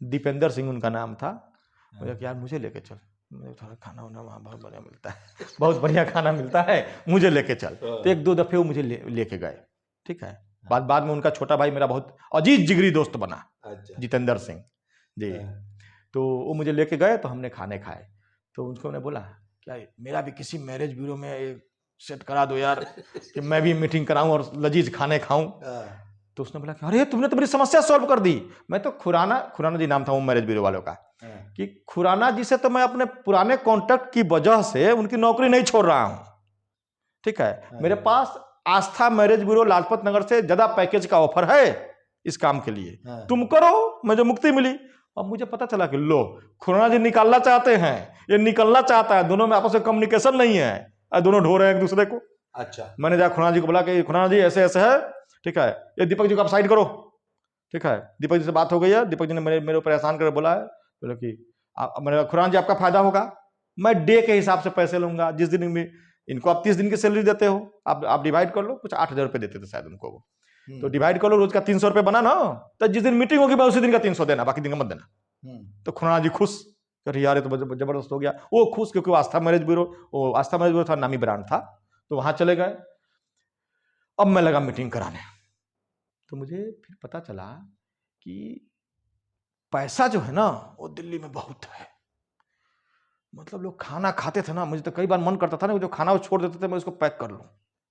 दीपेंद्र सिंह उनका नाम था, मुझे यार मुझे लेके चल, मुझे थोड़ा खाना वाना वहाँ बहुत बढ़िया मिलता है, बहुत बढ़िया खाना मिलता है, मुझे लेके चल। तो 1-2 दफे वो मुझे लेके गए, ठीक है। बाद में उनका छोटा भाई मेरा बहुत अजीज जिगरी दोस्त बना, जितेंद्र सिंह जी। तो वो मुझे लेके गए, तो हमने खाने खाए। तो उनको मैंने बोला क्या मेरा भी किसी मैरिज ब्यूरो में सेट करा दो यार, कि मैं भी मीटिंग कराऊं और लजीज खाने खाऊं। तो उसने बोला कि अरे तुमने तो मेरी समस्या सॉल्व कर दी। मैं तो खुराना जी नाम था वो मैरिज ब्यूरो वालों का, कि खुराना जी से तो मैं अपने पुराने कॉन्टेक्ट की वजह से उनकी नौकरी नहीं छोड़ रहा हूं, ठीक है। मेरे पास आस्था मैरिज ब्यूरो लाजपत नगर से ज्यादा पैकेज का ऑफर है इस काम के लिए, तुम करो, मुझे मुक्ति मिली। अब मुझे पता चला कि लो खुराना जी निकालना चाहते हैं, ये निकलना चाहता है, दोनों में आपस में कम्युनिकेशन नहीं है, दोनों ढो रहे हैं एक दूसरे को। अच्छा, मैंने जाकर खुराना जी को बोला कि खुराना जी ऐसे ऐसे है, ठीक है, ये दीपक जी को आप साइड करो, ठीक है। दीपक जी से बात हो गई है, दीपक जी ने मेरे ऊपर एहसान कर बोला है, बोला कि मैंने खुराना जी आपका फायदा होगा, मैं डे के हिसाब से पैसे लूंगा, जिस दिन में इनको आप 30 दिन की सैलरी देते हो, आप डिवाइड कर लो, कुछ 8,000 रुपये देते थे शायद उनको वो, तो डिवाइड कर लो, रोज का 300 रुपये बना ना, तो जिस दिन मीटिंग होगी मैं उसी दिन का 300 देना, बाकी दिन का मत देना। तो खुराना जी खुश, यार ये तो जबरदस्त हो गया। वो खुश क्योंकि वो आस्था मैरिज ब्यूरो था, नामी ब्रांड था, तो वहां चले गए। अब मैं लगा मीटिंग कराने, तो मुझे फिर पता चला कि पैसा जो है ना वो दिल्ली में बहुत है, मतलब लोग खाना खाते थे ना, मुझे तो कई बार मन करता था ना, जो खाना वो छोड़ देते थे मैं उसको पैक कर लूं,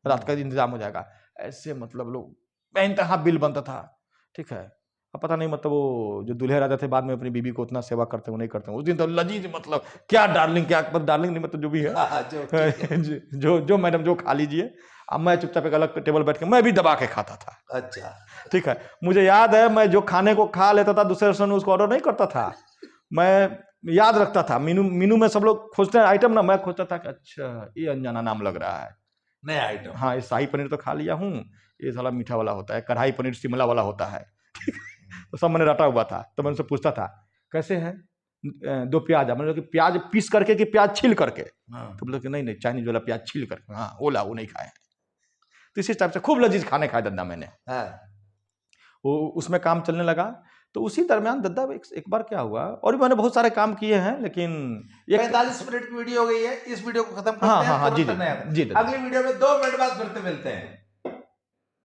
रात का इंतजाम हो जाएगा, ऐसे मतलब लोग बेइंतहा बिल बनता था, ठीक है। अब पता नहीं मतलब वो जो दूल्हे राजा थे बाद में अपनी बीबी को उतना सेवा करते हो नहीं करते, उस दिन तो लजीज, मतलब क्या डार्लिंग, क्या डार्लिंग नहीं, मतलब जो भी है जो मैडम जो खा लीजिए। अब मैं चुपचाप एक अलग टेबल बैठ के मैं भी दबा के खाता था। अच्छा, ठीक है। मुझे याद है मैं जो खाने को खा लेता था दूसरे रेस्टोरेंट में उसको ऑर्डर नहीं करता था, मैं याद रखता था मीनू में सब लोग खोजते हैं आइटम ना, मैं खोजता था कि अच्छा ये अनजाना नाम लग रहा है, नया आइटम, हाँ ये शाही पनीर तो खा लिया हूँ, ये साला मीठा वाला होता है, कढ़ाई पनीर शिमला वाला होता है, तो सब मैंने रटा हुआ था। तो मैं उनसे पूछता था कैसे है, 2 प्याज, मैंने कि प्याज पीस करके कि प्याज छील करके, तो बोले कि नहीं चाइनीज वाला प्याज छील करके, हाँ ओला वो नहीं खाए। तो इसी टाइप से खूब लजीज खाने खाए दद्दा मैंने, वो उसमें काम चलने लगा। तो उसी दरमियान दद्दा एक बार क्या हुआ, और भी मैंने बहुत सारे काम किए हैं, लेकिन 45 मिनट की वीडियो हो गई है, इस वीडियो को खत्म करते हैं। हाँ जी, अगली वीडियो में 2 मिनट बाद फिर से मिलते हैं।